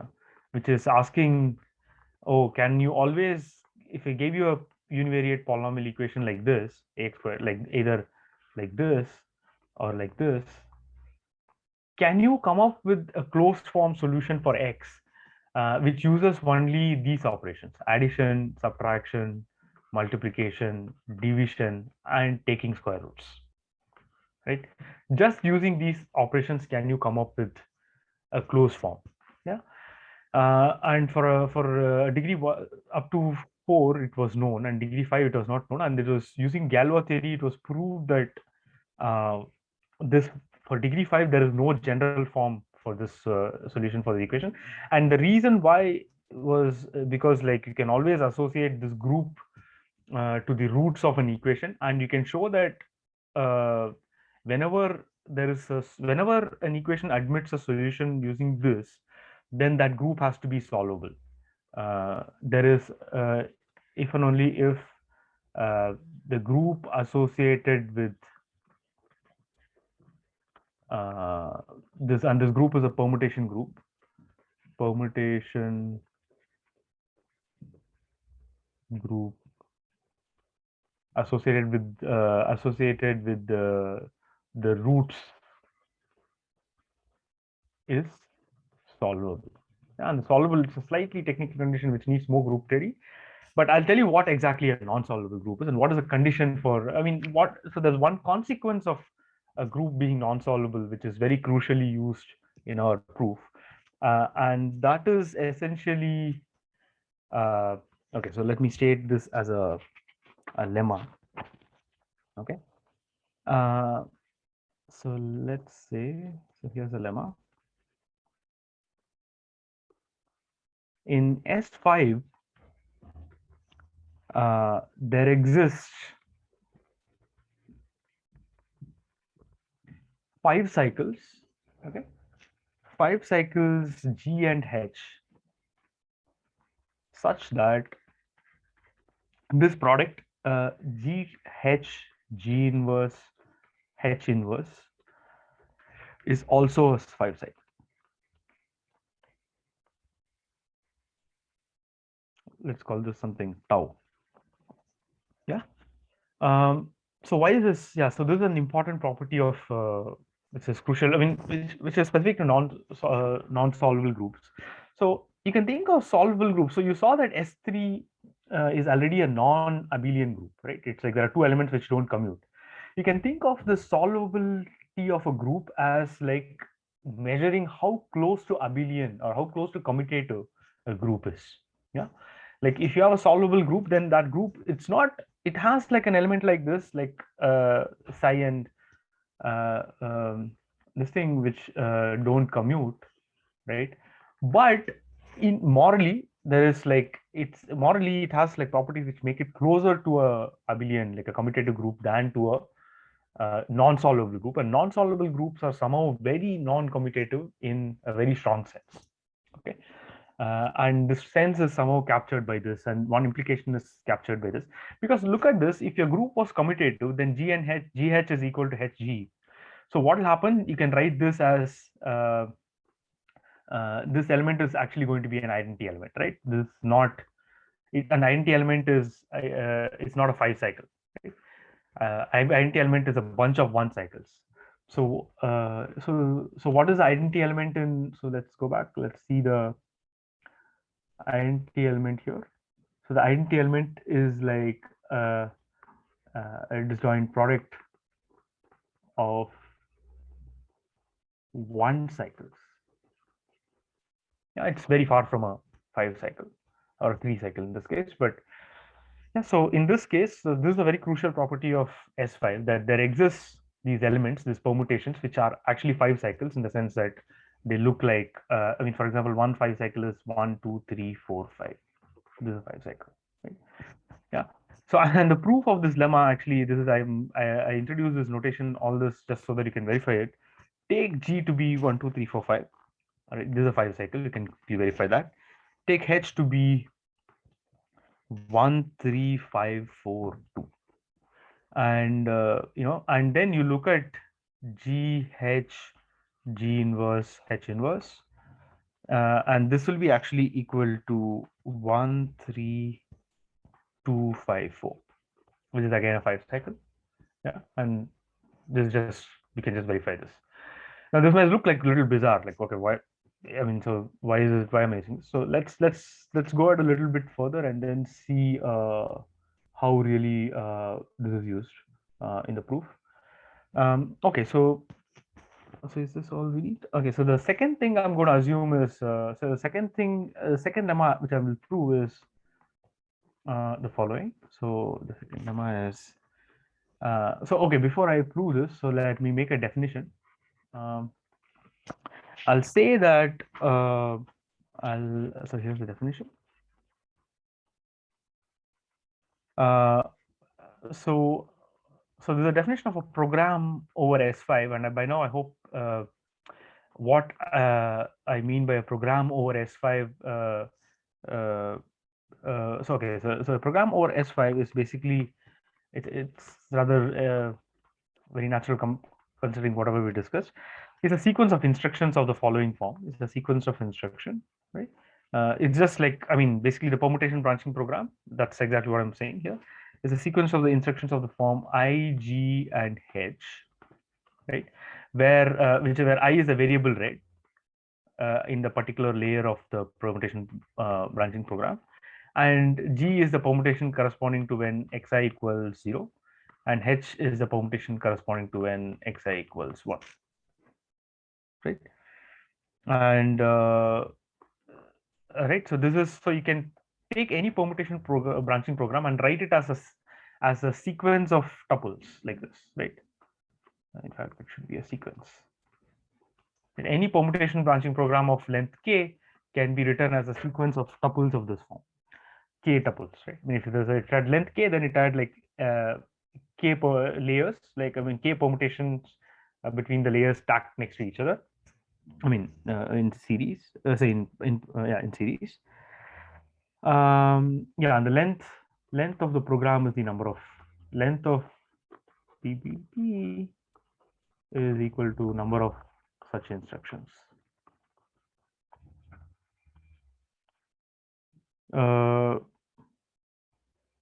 which is asking, oh, can you always, if I gave you a univariate polynomial equation like this, ax squared, like either like this or like this, can you come up with a closed form solution for x, which uses only these operations: addition, subtraction, multiplication, division, and taking square roots, right? Just using these operations, can you come up with a closed form? Yeah. And for degree up to 4, it was known, and degree 5, it was not known. And it was using Galois theory, it was proved that uh, this for degree 5, there is no general form for this solution for the equation. And the reason why was because like you can always associate this group to the roots of an equation, and you can show that uh, whenever an equation admits a solution using this, then that group has to be solvable. There is if and only if uh, the group associated with this group is a permutation group, permutation group associated with the roots is solvable. And solvable is a slightly technical condition which needs more group theory. But I'll tell you what exactly a non-solvable group is and what is a condition for, I mean, so there's one consequence of a group being non-solvable, which is very crucially used in our proof. And that is essentially, okay, so let me state this as a lemma. Okay. So let's say, so here's a lemma. In S5, there exists 5 cycles, okay, 5 cycles G and H, such that this product G H G inverse H inverse is also a 5 cycle. Let's call this something tau. Yeah. So why is this? Yeah. So this is an important property of which is crucial. I mean, which is specific to non-solvable groups. So you can think of solvable groups. So you saw that S3 is already a non-abelian group, right? It's like there are 2 elements which don't commute. You can think of the solvability of a group as like measuring how close to abelian or how close to commutative a group is. Yeah. Like if you have a solvable group, then that group, it has like an element like this, like psi and this thing which don't commute, right? But in morally, there is like it has like properties which make it closer to a abelian, like a commutative group, than to a non-solvable group. And non-solvable groups are somehow very non-commutative in a very strong sense. Okay. And this sense is somehow captured by this, and one implication is captured by this, because look at this: if your group was commutative, then G and H, GH is equal to HG. So what will happen? You can write this as this element is actually going to be an identity element, right? This is not an identity element is it's not a 5 cycle. Right? Identity element is a bunch of 1 cycles. So so what is the identity element in? So let's go back. Let's see the identity element here. So the identity element is like a disjoint product of 1 cycles. Yeah, it's very far from a 5 cycle or 3 cycle in this case, but yeah. So in this case, so this is a very crucial property of S5, that there exists these elements, these permutations, which are actually 5 cycles in the sense that they look like, I mean, for example, one 5 cycle is 1, 2, 3, 4, 5. This is a 5 cycle, right? Yeah. So and the proof of this lemma, actually, this is I introduce this notation, all this just so that you can verify it. Take G to be 1, 2, 3, 4, 5. All right, this is a 5 cycle. You can verify that. Take H to be 1, 3, 5, 4, 2. And and then you look at G, H, G inverse, H inverse, and this will be actually equal to 1, 3, 2, 5, 4, which is again a 5 cycle. Yeah, and this just we can just verify this. Now this might look like a little bizarre, like okay, why? I mean, so why is it? Why am I saying this? So let's go out a little bit further and then see how really this is used in the proof. Okay, so So is this all we need? Okay, so the second thing I'm going to assume is, so the second thing, second lemma which I will prove is the following. So the second lemma is, so okay, before I prove this, so let me make a definition. Um, I'll say that, so here's the definition. Uh, so there's a definition of a program over S5, and by now I hope what I mean by a program over S5. So okay, so a program over S5 is basically it's rather very natural considering whatever we discussed. It's a sequence of instructions of the following form. It's a sequence of instruction, right? It's just like, I mean, basically the permutation branching program. That's exactly what I'm saying here. It's a sequence of the instructions of the form I, G, and H, right? Where where I is a variable read in the particular layer of the permutation branching program, and G is the permutation corresponding to when xi equals 0, and H is the permutation corresponding to when xi equals 1, right? And right, so this is, so you can take any permutation branching program and write it as a sequence of tuples like this, right? In fact, it should be a sequence. And any permutation branching program of length k can be written as a sequence of tuples of this form, k tuples, right? I mean, if it had length k, then it had like k per layers, like, I mean, k permutations between the layers stacked next to each other. I mean, in series, say in series. Yeah, and the length of the program is the number of length of PPP is equal to number of such instructions.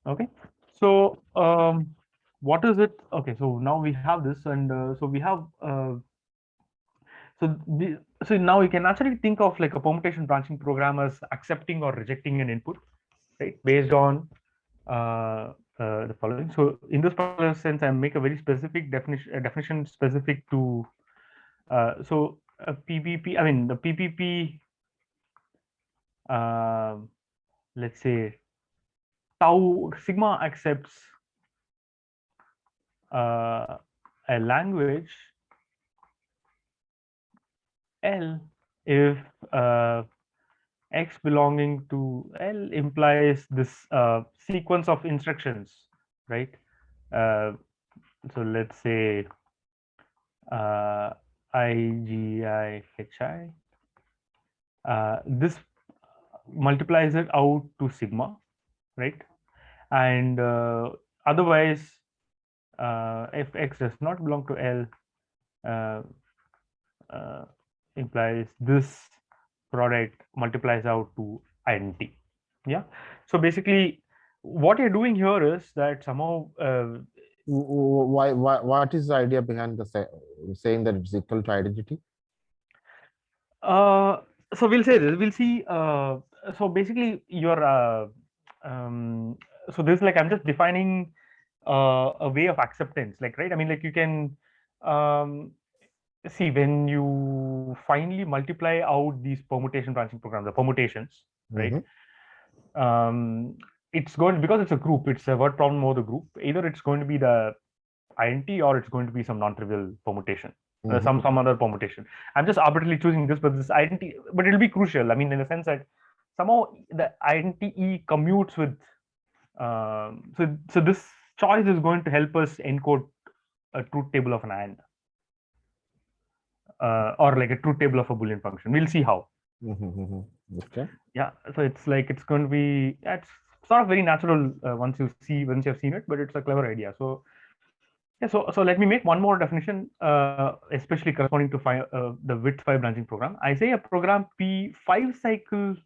Okay, so what is it? Okay, so now we have this, and so we have so now you can actually think of like a permutation branching program as accepting or rejecting an input, right, based on the following. So in this particular sense, I make a very specific definition specific to so a PPP. I mean the PPP. Let's say tau sigma accepts a language L if X belonging to L implies this sequence of instructions, right? So let's say I, G, I, H, I. This multiplies it out to sigma, right? And otherwise, if X does not belong to L, implies this product multiplies out to identity. Yeah. So basically, what you're doing here is that somehow What is the idea behind the saying that it's equal to identity? So we'll say this. We'll see. So basically, um, so this is like I'm just defining a way of acceptance. Like, right? I mean, like you can see when you finally multiply out these permutation branching programs, the permutations, right? It's going, because it's a group. It's a word problem over the group. Either it's going to be the identity or it's going to be some non-trivial permutation. Some other permutation. I'm just arbitrarily choosing this, but this identity, but it'll be crucial. I mean, in the sense that somehow the identity E commutes with. So this choice is going to help us encode a truth table of an AND, or like a truth table of a Boolean function. We'll see how. Okay. Yeah. So it's like it's going to be, it's sort of very natural once you've seen it, but it's a clever idea. So yeah, so let me make one more definition, especially corresponding to the width 5 branching program. I say a program P 5 cycle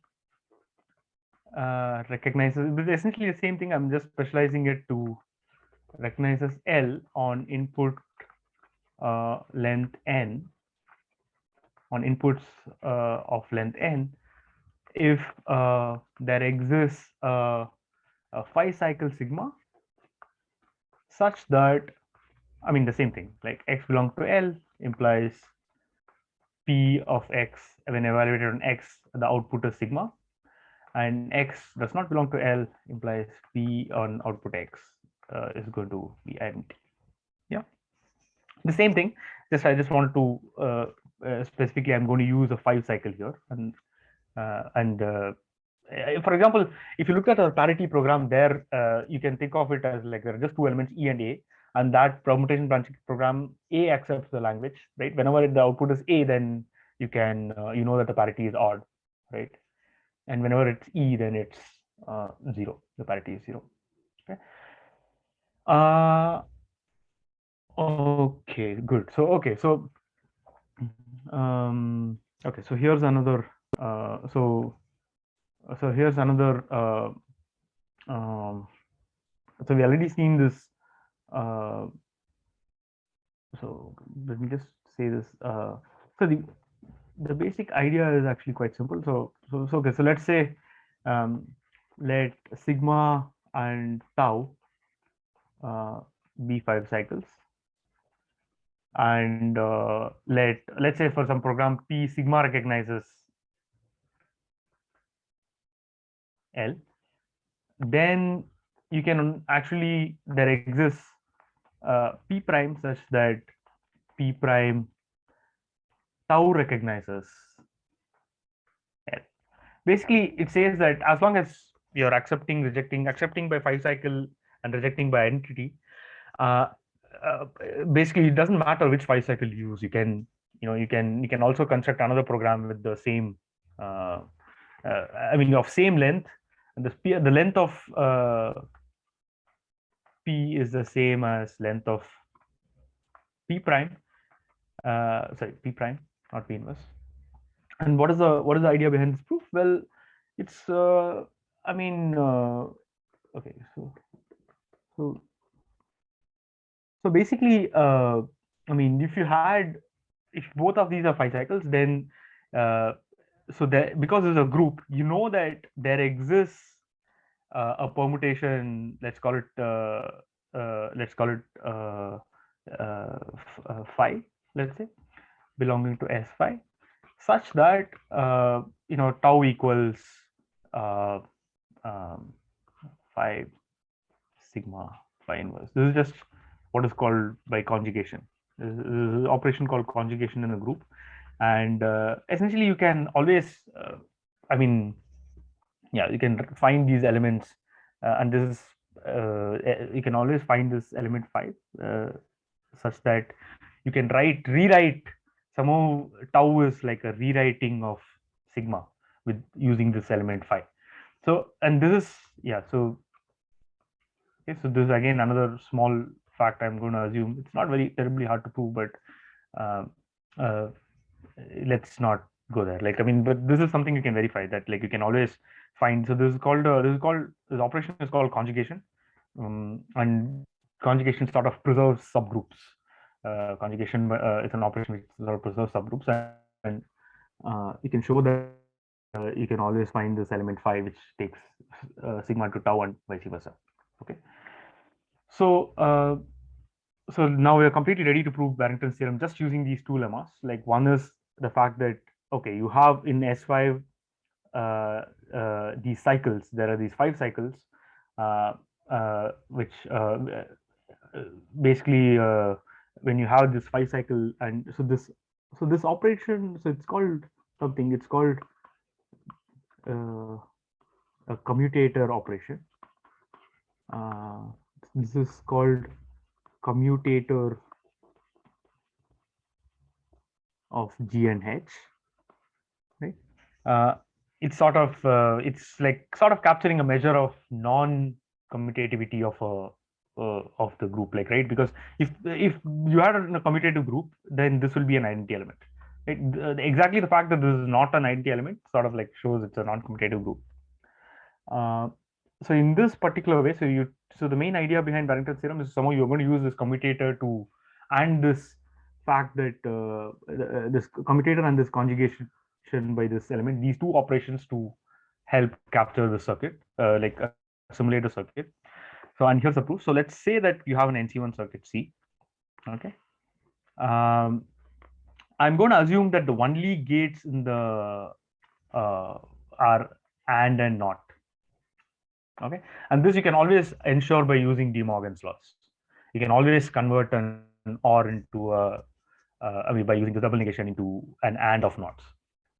recognizes, it's essentially the same thing. I'm just specializing it to recognizes L on input length n, on inputs of length n, if there exists a 5 cycle sigma such that, I mean, the same thing, like X belongs to L implies P of X, when evaluated on X, the output is sigma, and X does not belong to L implies P on output X is going to be empty. Yeah, the same thing. I just wanted to specifically, I'm going to use a 5 cycle here, and for example, if you look at a parity program, there you can think of it as like there are just 2 elements, E and A, and that permutation branching program, A accepts the language, right? Whenever the output is A, then you can you know that the parity is odd, right? And whenever it's E, then it's 0. The parity is 0. Okay. Okay, good. So okay, so here's another so here's another so we already seen this so let me just say this so the basic idea is actually quite simple. Okay, so let's say let sigma and tau be 5 cycles, and let's say for some program P, sigma recognizes L, then you can actually, there exists P prime such that P prime tau recognizes L. Basically, it says that as long as you're accepting by 5 cycle and rejecting by entity, basically it doesn't matter which 5 cycle you use. You can also construct another program with the same I mean of same length, and the length of P is the same as length of P prime. Sorry, P prime, not P inverse. And what is the idea behind this proof? Well, it's I mean okay, so basically I mean if both of these are 5 cycles, then so that because there's a group, you know that there exists a permutation, let's call it phi, let's say, belonging to S phi, such that tau equals 5 sigma phi inverse. This is just what is called by conjugation. This is an operation called conjugation in a group, and essentially you can always I mean you can find these elements and this is you can always find this element 5 such that you can rewrite somehow tau is like a rewriting of sigma with using this element 5. So, and this is so okay, so this is again another small fact I'm going to assume. It's not very terribly hard to prove, but let's not go there. Like, I mean, but this is something you can verify, that like you can always find. So this operation is called conjugation, and conjugation sort of preserves subgroups. Conjugation is an operation which sort of preserves subgroups, and you can show that you can always find this element 5 which takes sigma to tau and vice versa. Okay, so so now we are completely ready to prove Barrington's theorem just using these two lemmas. Like, one is the fact that okay, you have in S5 these cycles. There are these 5 cycles which basically when you have this 5 cycle, and so this operation, so it's called something. It's called a commutator operation. This is called commutator of G and H, right? It's sort of it's like sort of capturing a measure of non-commutativity of the group, like, right? Because if you had a commutative group, then this will be an identity element. Right? Exactly the fact that this is not an identity element sort of like shows it's a non-commutative group. So in this particular way, so the main idea behind Barrington's theorem is somehow you're going to use this commutator and this fact that this commutator and this conjugation by this element, these two operations, to help capture the circuit, like simulate a circuit. So, and here's the proof. So let's say that you have an NC1 circuit C. Okay. I'm going to assume that the only gates in the are and not. Okay, and this you can always ensure by using De Morgan's laws. You can always convert an or into a I mean, by using the double negation into an and of nots.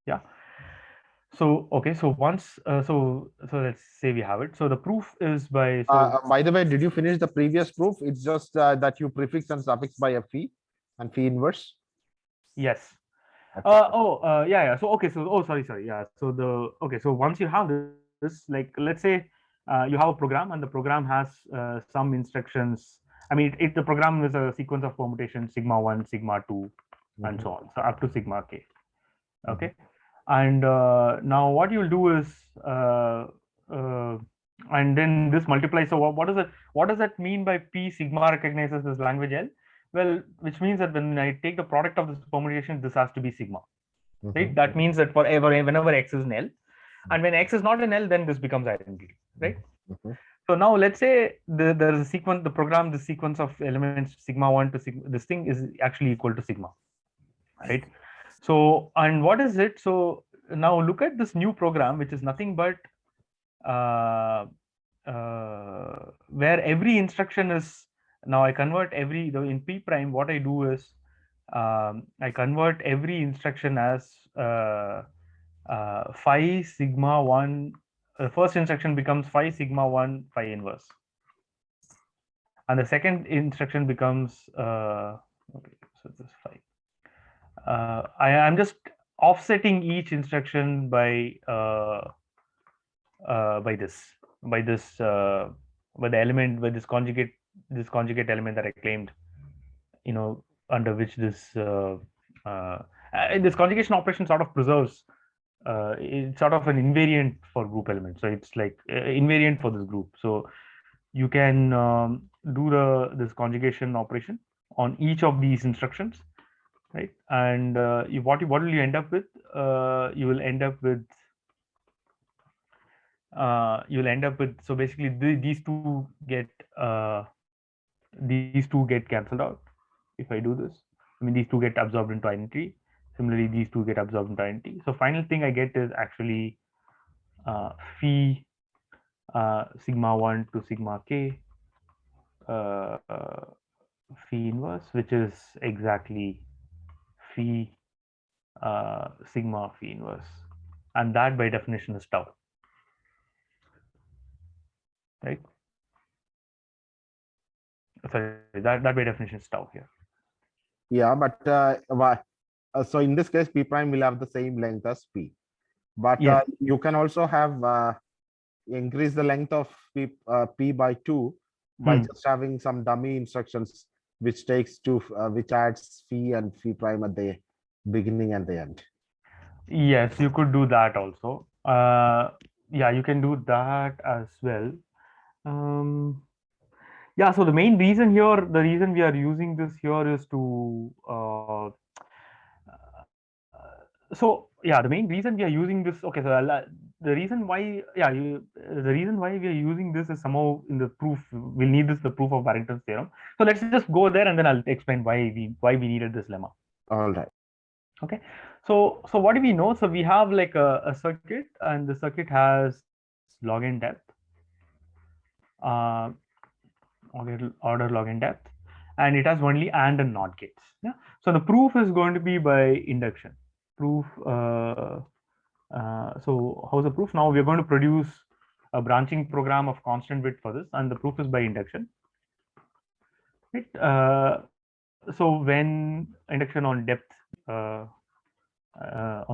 Yeah. So okay, so once so let's say we have it. So the proof is by By the way, did you finish the previous proof? It's just that you prefix and suffix by a phi and phi inverse. yes. Okay. Yeah. So okay. So sorry. Yeah. So the okay. So once you have this, like let's say you have a program and the program has some instructions. I mean, the program is a sequence of permutations sigma 1, sigma 2, and so on. So up to sigma k. Okay. And now what you'll do is uh, and then this multiplies. So what is it? What does that mean by p sigma recognizes this language L? Well, which means that when I take the product of this permutation, this has to be sigma, right? That means that whenever x is in L, and when x is not in L, then this becomes identity, right? So now let's say there is a sequence, the program, the sequence of elements sigma 1 to sigma, this thing is actually equal to sigma, right? So, and what is it? So now look at this new program, which is nothing but where every instruction is, now I convert in P prime, what I do is I convert every instruction as phi sigma 1. The first instruction becomes phi sigma 1 phi inverse. And the second instruction becomes, okay, so this phi. I'm just offsetting each instruction by this by the element, by this conjugate element that I claimed, under which this conjugation operation sort of preserves it's sort of an invariant for group elements. So it's like invariant for this group. So you can do this conjugation operation on each of these instructions, right? And what will you end up with? You will end up with so basically these two get cancelled out if I do this. I mean, these two get absorbed into identity. Similarly, these two get absorbed into identity. So final thing I get is actually phi sigma 1 to sigma k phi inverse, which is exactly phi sigma phi inverse, and that by definition is tau, right? Sorry, that by definition is tau here. Yeah, but so in this case, p prime will have the same length as p, but Yes. you can also have increase the length of p by 2 by just having some dummy instructions, which takes to which adds phi and phi prime at the beginning and the end. Yes, you could do that also. Yeah, you can do that as well. Yeah, so the main reason here, the reason we are using this here is to so yeah, the main reason we are using this. Okay, so the reason why, yeah, the reason why we are using this is somehow in the proof. We'll need this the proof of Barrington's theorem. So let's just go there and then I'll explain why we needed this lemma. All right. Okay, so what do we know? So we have like a circuit, and the circuit has log n depth, uh, order log n depth, and it has only and not gates. Yeah. So the proof is going to be by induction. Proof. So how's the proof? Now we're going to produce a branching program of constant width for this, and the proof is by induction. Right. So when induction on depth, on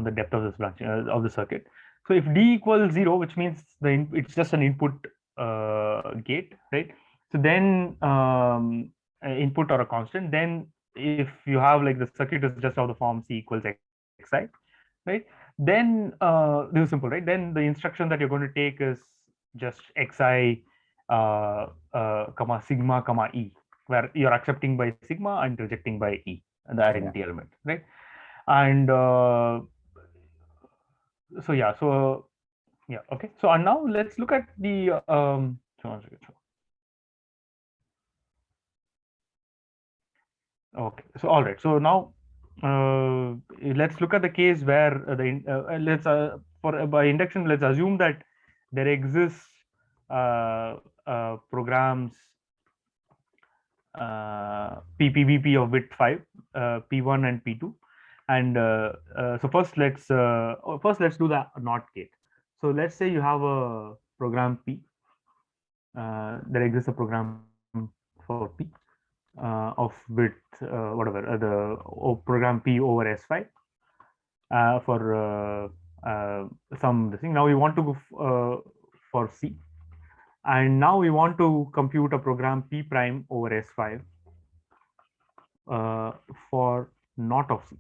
the depth of this branch of the circuit. So if d equals 0, which means it's just an input gate, right? So then input or a constant. Then if you have like the circuit is just of the form C equals xi, right? Then this is simple, right? Then the instruction that you're going to take is just xi comma sigma comma e, where you're accepting by sigma and rejecting by e, the identity element, right? And so yeah, okay. So and now let's look at the okay. So all right. So now let's look at the case where let's for by induction, let's assume that there exists programs PPBP of bit 5, P1 and P2, and so first let's do the NOT gate. So let's say you have a program P. There exists a program for P of bit whatever program P over S5 for some this thing. Now we want to go for C, and now we want to compute a program P prime over S5 for not of C.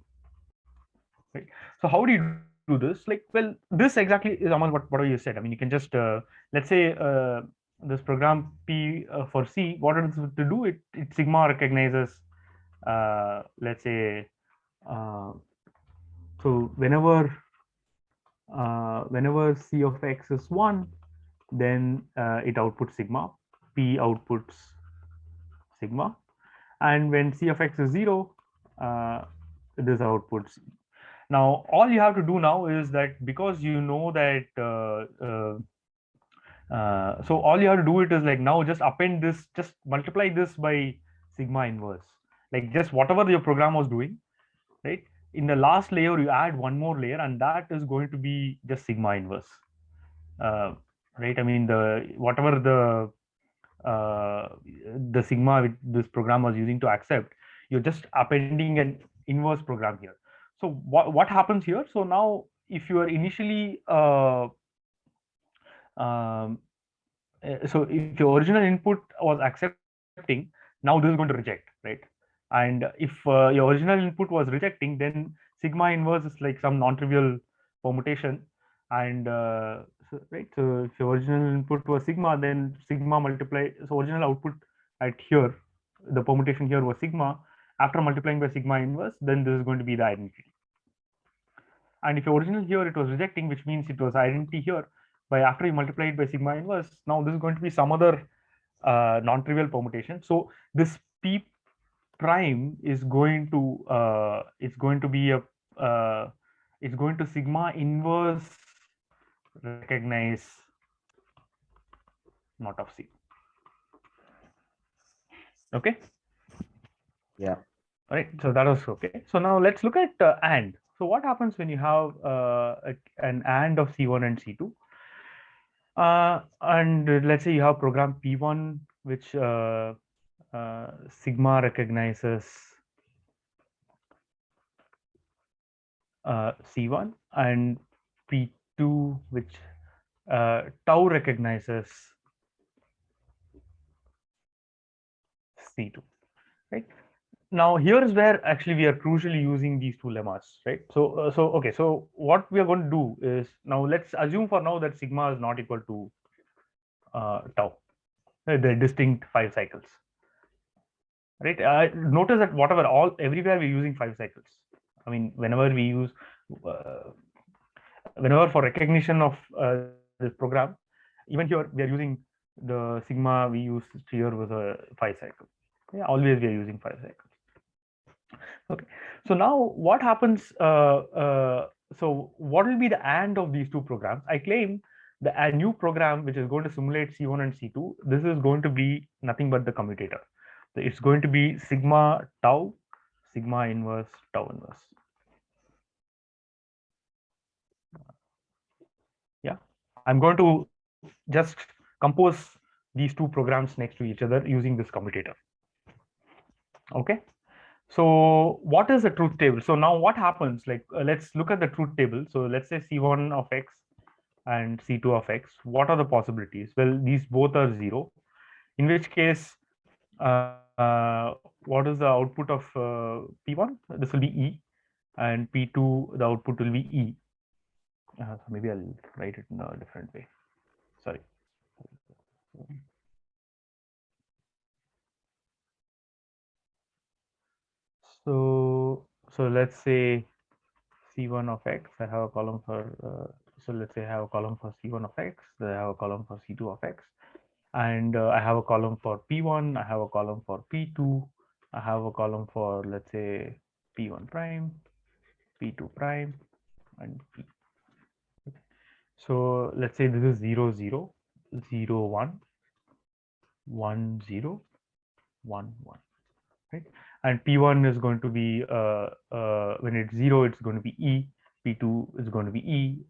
Right. So how do you do this? Like, well, this exactly is Aman what you said. I mean, you can just let's say this program P for C. What it is to do? It sigma recognizes let's say so whenever C of X is 1, then it outputs sigma. P outputs sigma, and when C of X is 0, this outputs. Now, all you have to do now is that because you know that, so all you have to do it is like now just append this, just multiply this by sigma inverse, like just whatever your program was doing, right? In the last layer, you add one more layer, and that is going to be just sigma inverse, right? I mean, whatever the sigma this program was using to accept, you're just appending an inverse program here. So what happens here? So now if you are initially um, so if your original input was accepting, now this is going to reject, right? And if your original input was rejecting, then sigma inverse is like some non-trivial permutation. And right, so if your original input was sigma, then sigma multiply, so original output at here, the permutation here was sigma. After multiplying by sigma inverse, then this is going to be the identity. And if your original here it was rejecting, which means it was identity here, by after you multiply it by sigma inverse, now this is going to be some other non-trivial permutation. So this P prime is going to it's going to be a it's going to sigma inverse recognize not of C. Okay. Yeah. All right. So that was okay. So now let's look at AND. So what happens when you have an AND of C1 and C2? And let's say you have program P1, which sigma recognizes C1, and P2, which tau recognizes C2, right? Now here is where actually we are crucially using these two lemmas, right? So okay, so what we are going to do is, now let's assume for now that sigma is not equal to tau. They're distinct 5 cycles, right? Notice that everywhere we're using 5 cycles. I mean, whenever we use whenever for recognition of this program, even here we are using the sigma we used here was a 5 cycle. Yeah, always we are using 5 cycles. Okay, so now what happens? So what will be the AND of these two programs? I claim a new program which is going to simulate C1 and C2. This is going to be nothing but the commutator. So it's going to be sigma tau, sigma inverse, tau inverse. Yeah, I'm going to just compose these two programs next to each other using this commutator. Okay. So what is the truth table? So now what happens? Like let's look at the truth table. So let's say C1 of X and C2 of X. What are the possibilities? Well, these both are 0. In which case, what is the output of P1? This will be E, and P2, the output will be E. So maybe I'll write it in a different way. Sorry. So let's say C1 of X, I have a column for, so let's say I have a column for C1 of X, then I have a column for C2 of X, and I have a column for P1, I have a column for P2, I have a column for, let's say, P1 prime, P2 prime, and P. Okay. So let's say this is 0, 0, 0, 1, 1, 0, 1, 1. Right? And P1 is going to be when it's 0, it's going to be E. P2 is going to be E.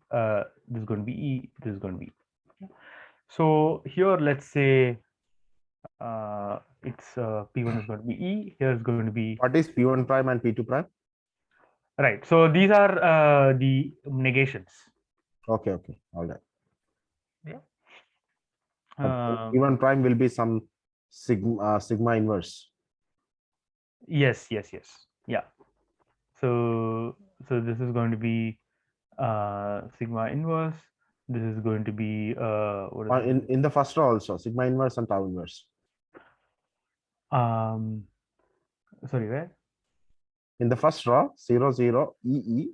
This is going to be E. This is going to be E. So here, let's say it's P1 is going to be E. Here is going to be What is P1 prime and P2 prime? right. So these are the negations. Okay, okay, all right. Yeah. P1 prime will be some sigma inverse. Yes, yes, yes. Yeah. So this is going to be sigma inverse. This is going to be what is it? In the first row also, sigma inverse and tau inverse. Sorry, where? In the first row, 0, 0, EE,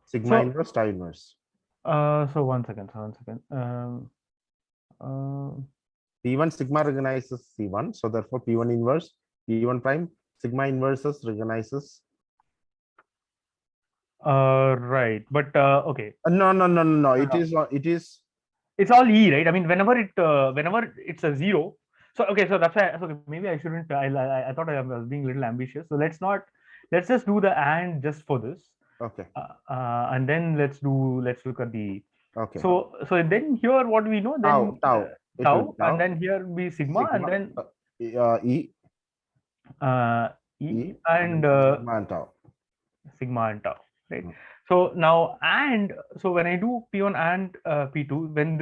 sigma inverse, tau inverse. So one second. P1 sigma recognizes C1, so therefore P1 inverse, P1 prime, sigma inverses recognizes. Right, but okay. No. It is. It's all E, right? I mean, whenever it's a 0. So okay, so that's why. So maybe I shouldn't. I thought I was being a little ambitious. So let's just do the and just for this. Okay. And then let's look at the. Okay. So then here what we know then tau, and then here be sigma and then E and sigma and tau, right? So now so when I do P1 and P2, when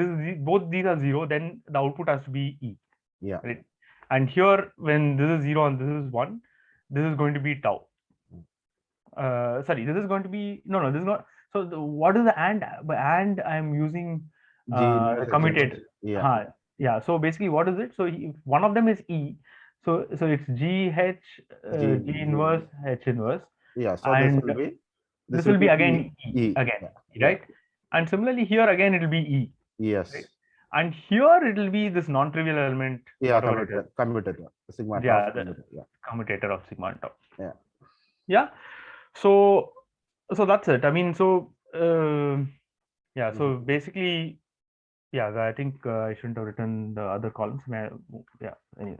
both these are 0, then the output has to be E. Yeah. Right. And here when this is 0 and this is 1, this is going to be tau. Sorry, this is going to be no, this is not. So what is the and? And I'm using the commutator. Yeah. Yeah. So basically, what is it? So one of them is E. So it's G inverse H inverse. Yeah. So and this will be again E again, yeah. right? And similarly here again it will be E. Yes. Right? And here it will be this non-trivial element. Yeah, commutator. Sigma yeah, tau. The commutator of sigma and tau. Yeah. Yeah. So that's it. I mean, so yeah. So basically, yeah. I think I shouldn't have written the other columns. Yeah. Anyway,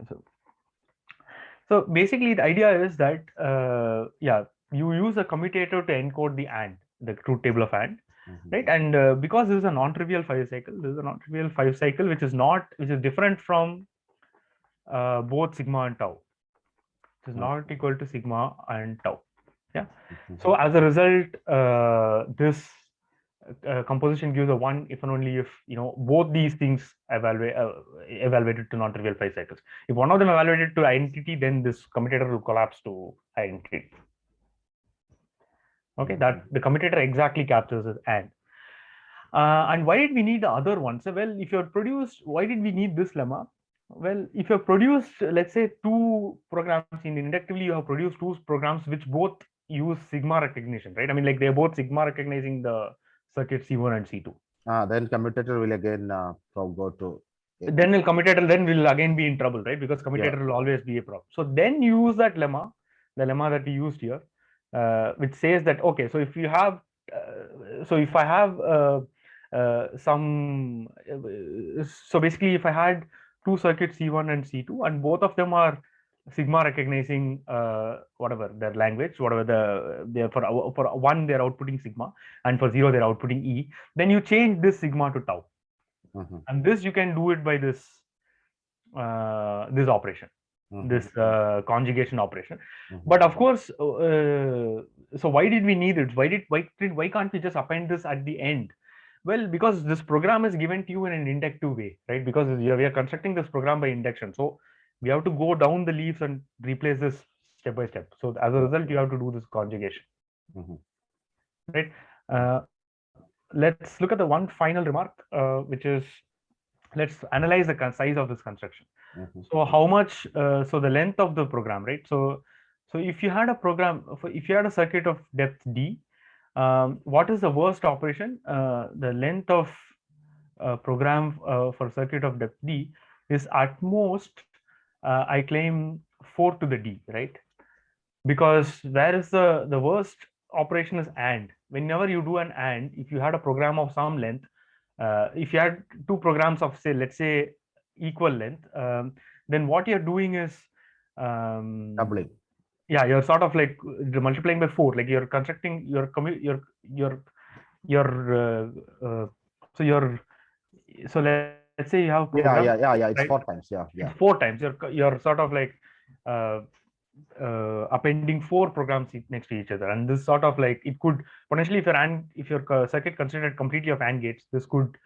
so basically, the idea is that yeah, you use a commutator to encode the and, the truth table of and, right? And because this is a non-trivial 5 cycle, which is different from both sigma and tau. It is not equal to sigma and tau. Yeah. So as a result, this composition gives a 1 if and only if both these things evaluated to non-trivial 5 cycles. If one of them evaluated to identity, then this commutator will collapse to identity. Okay, that the commutator exactly captures it. And why did we need the other ones? Well, if you're produced, why did we need this lemma? Well, if you've produced, let's say, 2 programs inductively, you have produced 2 programs which both use sigma recognition, right? I mean, like they're both sigma recognizing the circuit C1 and C2. Then commutator will again go to. Then commutator will again be in trouble, right? Because commutator will always be a problem. So then you use that lemma, the lemma that we used here, which says that okay, so if you have, so if I have so basically, if I had 2 circuits C1 and C2, and both of them are sigma recognizing whatever their language, whatever for 1 they're outputting sigma, and for 0 they're outputting E, then you change this sigma to tau. And this you can do it by this this operation, this conjugation operation. But of course, so why did we need it? Why can't we just append this at the end? Well, because this program is given to you in an inductive way, right? Because we are constructing this program by induction, so we have to go down the leaves and replace this step by step. So as a result, you have to do this conjugation, right? Let's look at the one final remark, which is, let's analyze the size of this construction. So how much, so the length of the program, right? So if you had a program, if you had a circuit of depth D, what is the worst operation? The length of program for circuit of depth D is at most, I claim 4 to the D, right? because where is the worst operation is AND. Whenever you do an AND, if you had a program of some length, if you had two programs of say, let's say equal length, then what you're doing is Doubling. yeah, you're sort of like multiplying by 4, like you're constructing so let's say you have a program, Yeah. right? It's 4 times. Yeah. It's 4 times. You're sort of like uh, appending 4 programs next to each other, and this sort of like, it could potentially, if your circuit considered completely of AND gates, this could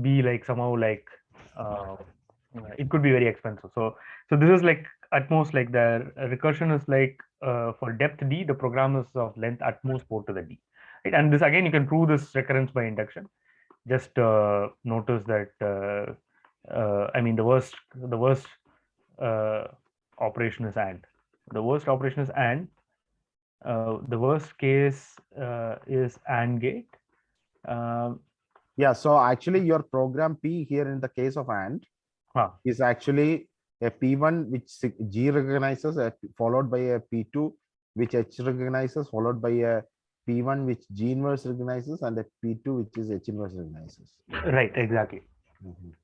be like somehow like uh, it could be very expensive. So this is like at most like the recursion is like for depth d, the program is of length at most 4 to the d, right? And this again, you can prove this recurrence by induction. Just notice that I mean, the worst uh, operation is AND. The worst operation is AND. The worst case is AND gate. Yeah. So actually, your program P here in the case of AND is actually a P1 which G recognizes, followed by a P2 which H recognizes, followed by a P1 which G inverse recognizes, and a P2 which is H inverse recognizes. Right, exactly. Mhm.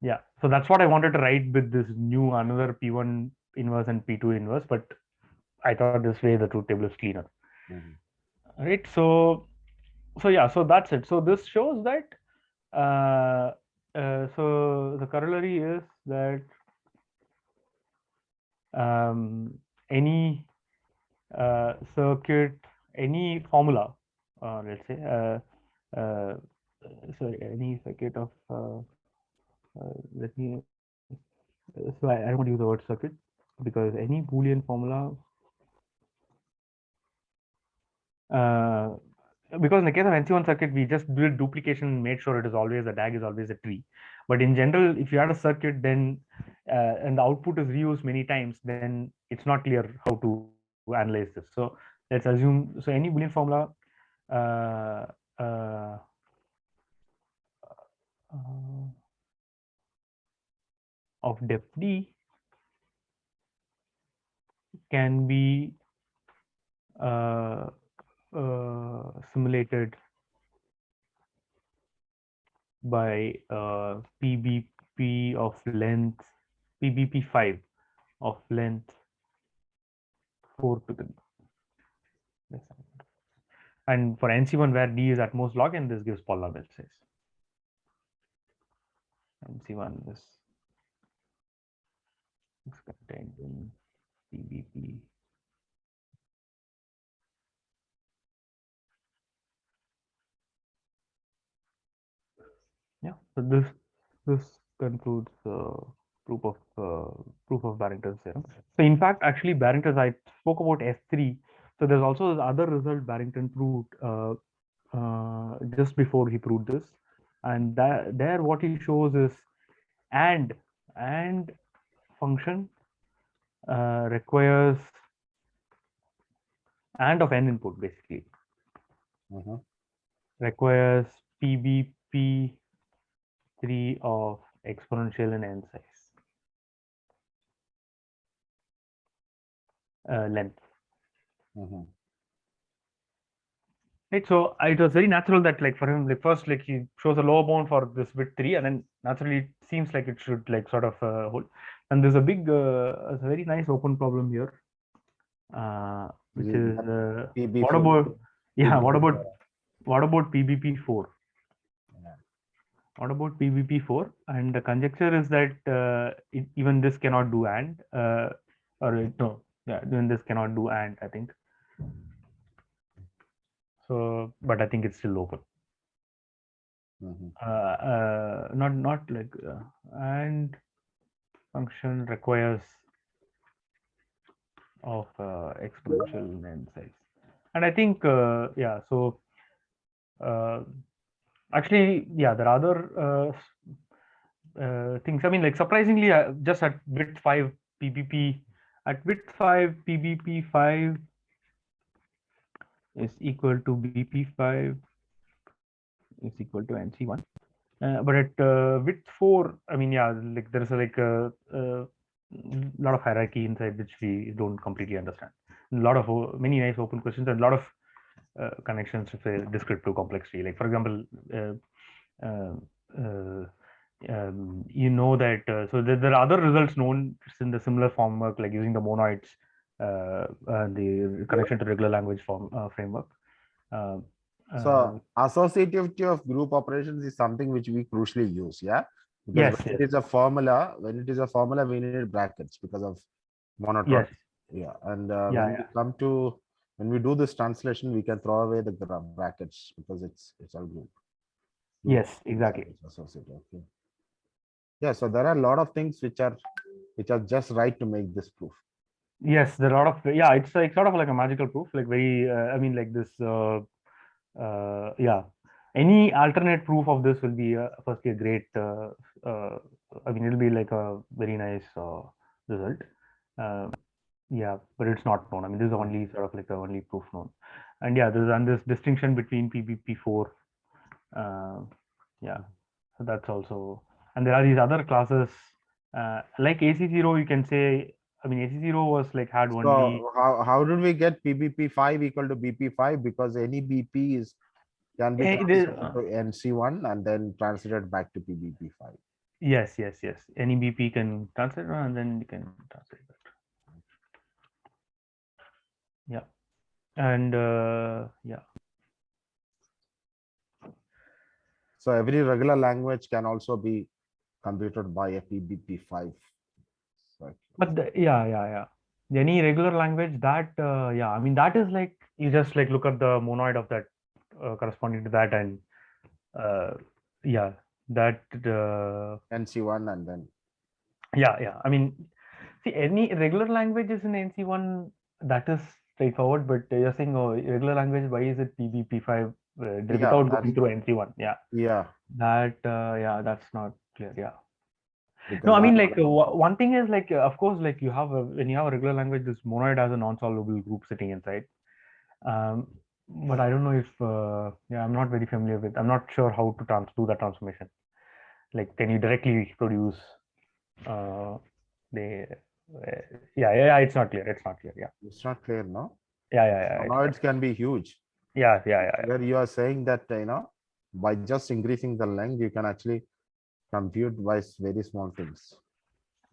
Yeah. So that's what I wanted to write with this new another P1 inverse and P2 inverse, but I thought this way the truth table is cleaner. Mhm. Right. So yeah, so that's it. So this shows that so the corollary is that any circuit, any formula, let's say, sorry, any circuit of, let me, so I don't want to use the word circuit, because any Boolean formula, because in the case of NC1 circuit, we just did duplication, made sure it is always, the DAG is always a tree. But in general, if you had a circuit, then and the output is reused many times, then it's not clear how to analyze this. So let's assume, so any Boolean formula uh, uh, uh, of depth d can be simulated by PBP of length, PBP5 of length 4 to the d. And for NC1, where d is at most log n, this gives polynomial size. NC1 is contained in PBP. Yeah, so this concludes proof of Barrington's theorem. So in fact, actually, Barrington's, I spoke about S3. So there's also this other result Barrington proved just before he proved this, and there what he shows is and function requires and of n input, basically requires PBP3 of exponential in n size length. Right, so it was very natural that, like, for him, like, first, like, he shows a lower bound for this bit 3, and then naturally it seems like it should, like, sort of hold. And there's a big a very nice open problem here, which is what about PBP4? What about PBP4? And the conjecture is that even this cannot do AND, no, yeah, even this cannot do AND, I think. So, but I think it's still open. Not like and function requires of exponential in n size, and I think yeah. So actually, yeah, there are other things. I mean, like, surprisingly, just at bit 5 PBP, at bit 5 PBP5 is equal to BP5 is equal to NC1. But at width 4, I mean, yeah, like, there's like a lot of hierarchy inside which we don't completely understand. A lot of many nice open questions and a lot of connections to say descriptive complexity. Like for example, uh, uh, you know that so there are other results known in the similar framework, like using the monoids, the connection to regular language framework. Uh, So associativity of group operations is something which we crucially use, yeah. Because yes, when yes, it is a formula, we need brackets because of monotony. yes, Yeah, and yeah, yeah. when we do this translation, we can throw away the brackets because it's all group. Yes, exactly. Associative. Okay. Yeah, so there are a lot of things which are just right to make this proof. Yes, there are a lot of yeah. It's like sort of like a magical proof, like very. I mean, like this. Yeah, any alternate proof of this will be firstly a great. I mean, it'll be like a very nice result. Uh, yeah, but it's not known. I mean, this is only sort of like the only proof known, and yeah, there's this distinction between PBP4. Yeah, so that's also, and there are these other classes like AC0. You can say, I mean, AC0 was like had only. So how did we get PBP5 equal to BP5? Because any BP can be translated to NC1 and then translated back to PBP5. Yes, yes, yes. Any BP can translate and then you can translate that. Yeah, and yeah. So every regular language can also be computed by a PBP5. But yeah. Any regular language that yeah, I mean that is like you just like look at the monoid of that corresponding to that and uh, yeah, that NC1 and then yeah. I mean, see any regular languages in NC1 that is straightforward, but you're saying oh regular language why is it PBP5 without going through NC1? Yeah, that yeah, that's not clear. Yeah. No, because I mean like one thing is like of course like you have when you have a regular language, this monoid has a non-solvable group sitting inside. Um, but I don't know if yeah, I'm not very familiar with. I'm not sure how to do that transformation. Like, can you directly produce the? Yeah. It's not clear. It's not clear. Yeah. it's not clear, no? Yeah. It's Monoids not. can be huge. Yeah. Where you are saying that by just increasing the length, you can actually compute by very small things.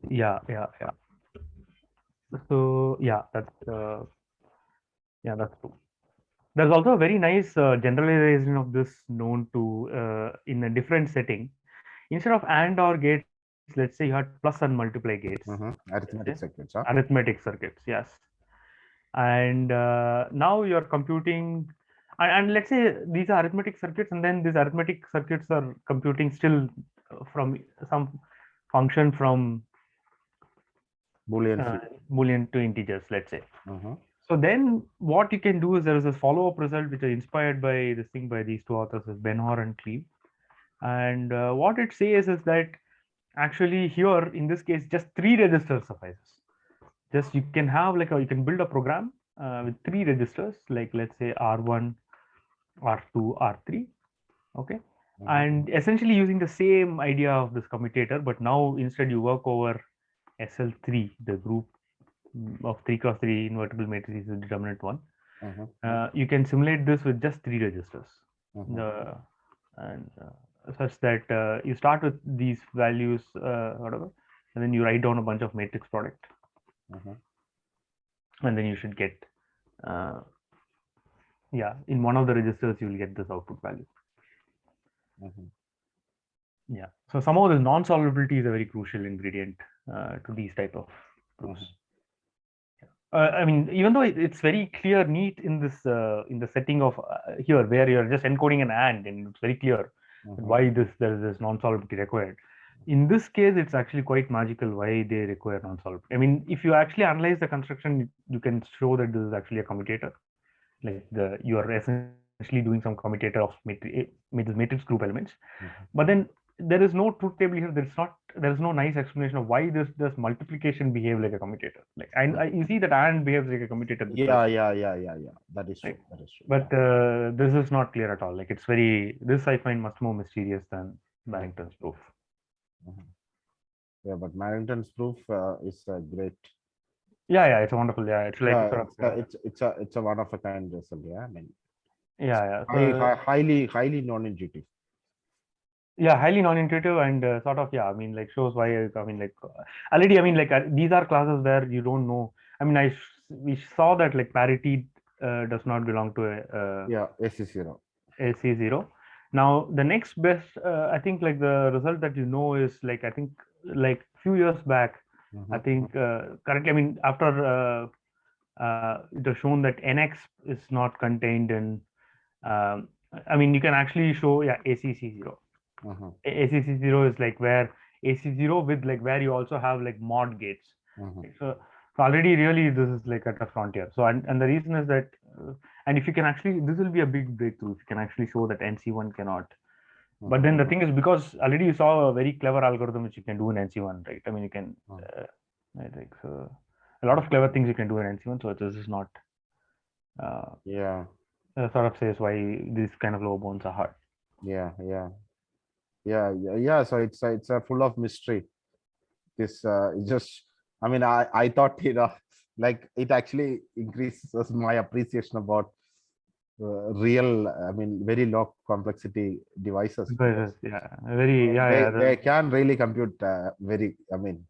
Yeah. So yeah, that's true. There's also a very nice generalization of this known to in a different setting. Instead of AND or gates, let's say you had plus and multiply gates. Arithmetic circuits, huh? Arithmetic circuits, yes. And now you're computing, and let's say these are arithmetic circuits, and then these arithmetic circuits are computing still from some function from Boolean to integers, let's say. So then what you can do is there is a follow-up result which is inspired by this thing by these two authors, Benhor and Cleve. And what it says is that actually here in this case just 3 registers suffices. Just you can have like you can build a program with 3 registers, like let's say R1, R2, R3. Okay. And essentially using the same idea of this commutator, but now instead you work over SL3, the group of 3x3 invertible matrices, the determinant one. You can simulate this with just 3 registers. And such that you start with these values, whatever, and then you write down a bunch of matrix product, and then you should get, yeah, in one of the registers you will get this output value. Yeah. So somehow this non-solvability is a very crucial ingredient to these type of proofs. I mean, even though it's very clear, neat in this in the setting of here, where you're just encoding an and it's very clear why there is this non-solvability required. In this case, it's actually quite magical why they require non-solvability. I mean, if you actually analyze the construction, you can show that this is actually a commutator. Like you are essentially doing some commutator of matrix group elements, but then there is no truth table here. There is no nice explanation of why does multiplication behave like a commutator. Like you see that and behaves like a commutator. Yeah. That is true. Right? That is true. But this is not clear at all. Like it's very, this I find much more mysterious than Barrington's proof. Yeah, but Manhattan's proof is great. Yeah, it's wonderful. Yeah, it's like Yeah, sort of, it's a one of a kind result. Yeah, I mean, yeah. So highly non-intuitive. yeah, highly non-intuitive and sort of, yeah, I mean, like shows why, I mean, like already, I mean, like these are classes where you don't know. I mean, we saw that like parity does not belong to Yeah, SC0. a C0. Now, the next best, I think, like the result that you know is like, I think, like few years back, I think currently, I mean, after it was shown that NX is not contained in, I mean, you can actually show, yeah, ACC0. ACC0 is like where AC0 with like where you also have like mod gates. So already really this is like at a frontier. So and the reason is that and if you can actually, this will be a big breakthrough if you can actually show that NC1 cannot. But then the thing is, because already you saw a very clever algorithm which you can do in NC1, right? I mean, you can I think so a lot of clever things you can do in NC1. So this is not Yeah, sort of says why these kind of low bounds are hard. yeah. So it's a full of mystery. This it's just, I mean, I thought, like it actually increases my appreciation about real, I mean, very low complexity devices. Yeah, very, They can really compute very, I mean,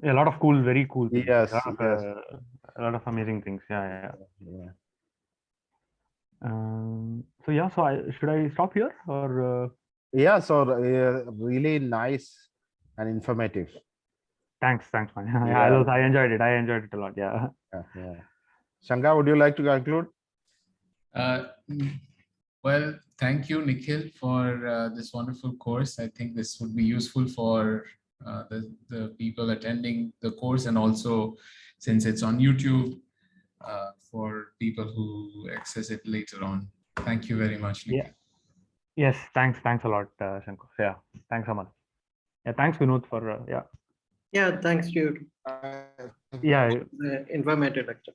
a lot of cool, very cool things. yes, A lot of amazing things. Yeah. yeah. So yeah, so should I stop here or? Yeah, so really nice and informative. Thanks, man. Yeah. I enjoyed it. I enjoyed it a lot. Yeah. Yeah. Shanga, would you like to conclude? Well, thank you, Nikhil, for this wonderful course. I think this would be useful for the people attending the course, and also since it's on YouTube, for people who access it later on. Thank you very much, Nikhil. Yes, thanks a lot, Shankar. Yeah, thanks so much. Yeah, thanks Vinod for Yeah, thanks to you. yeah. Informative lecture.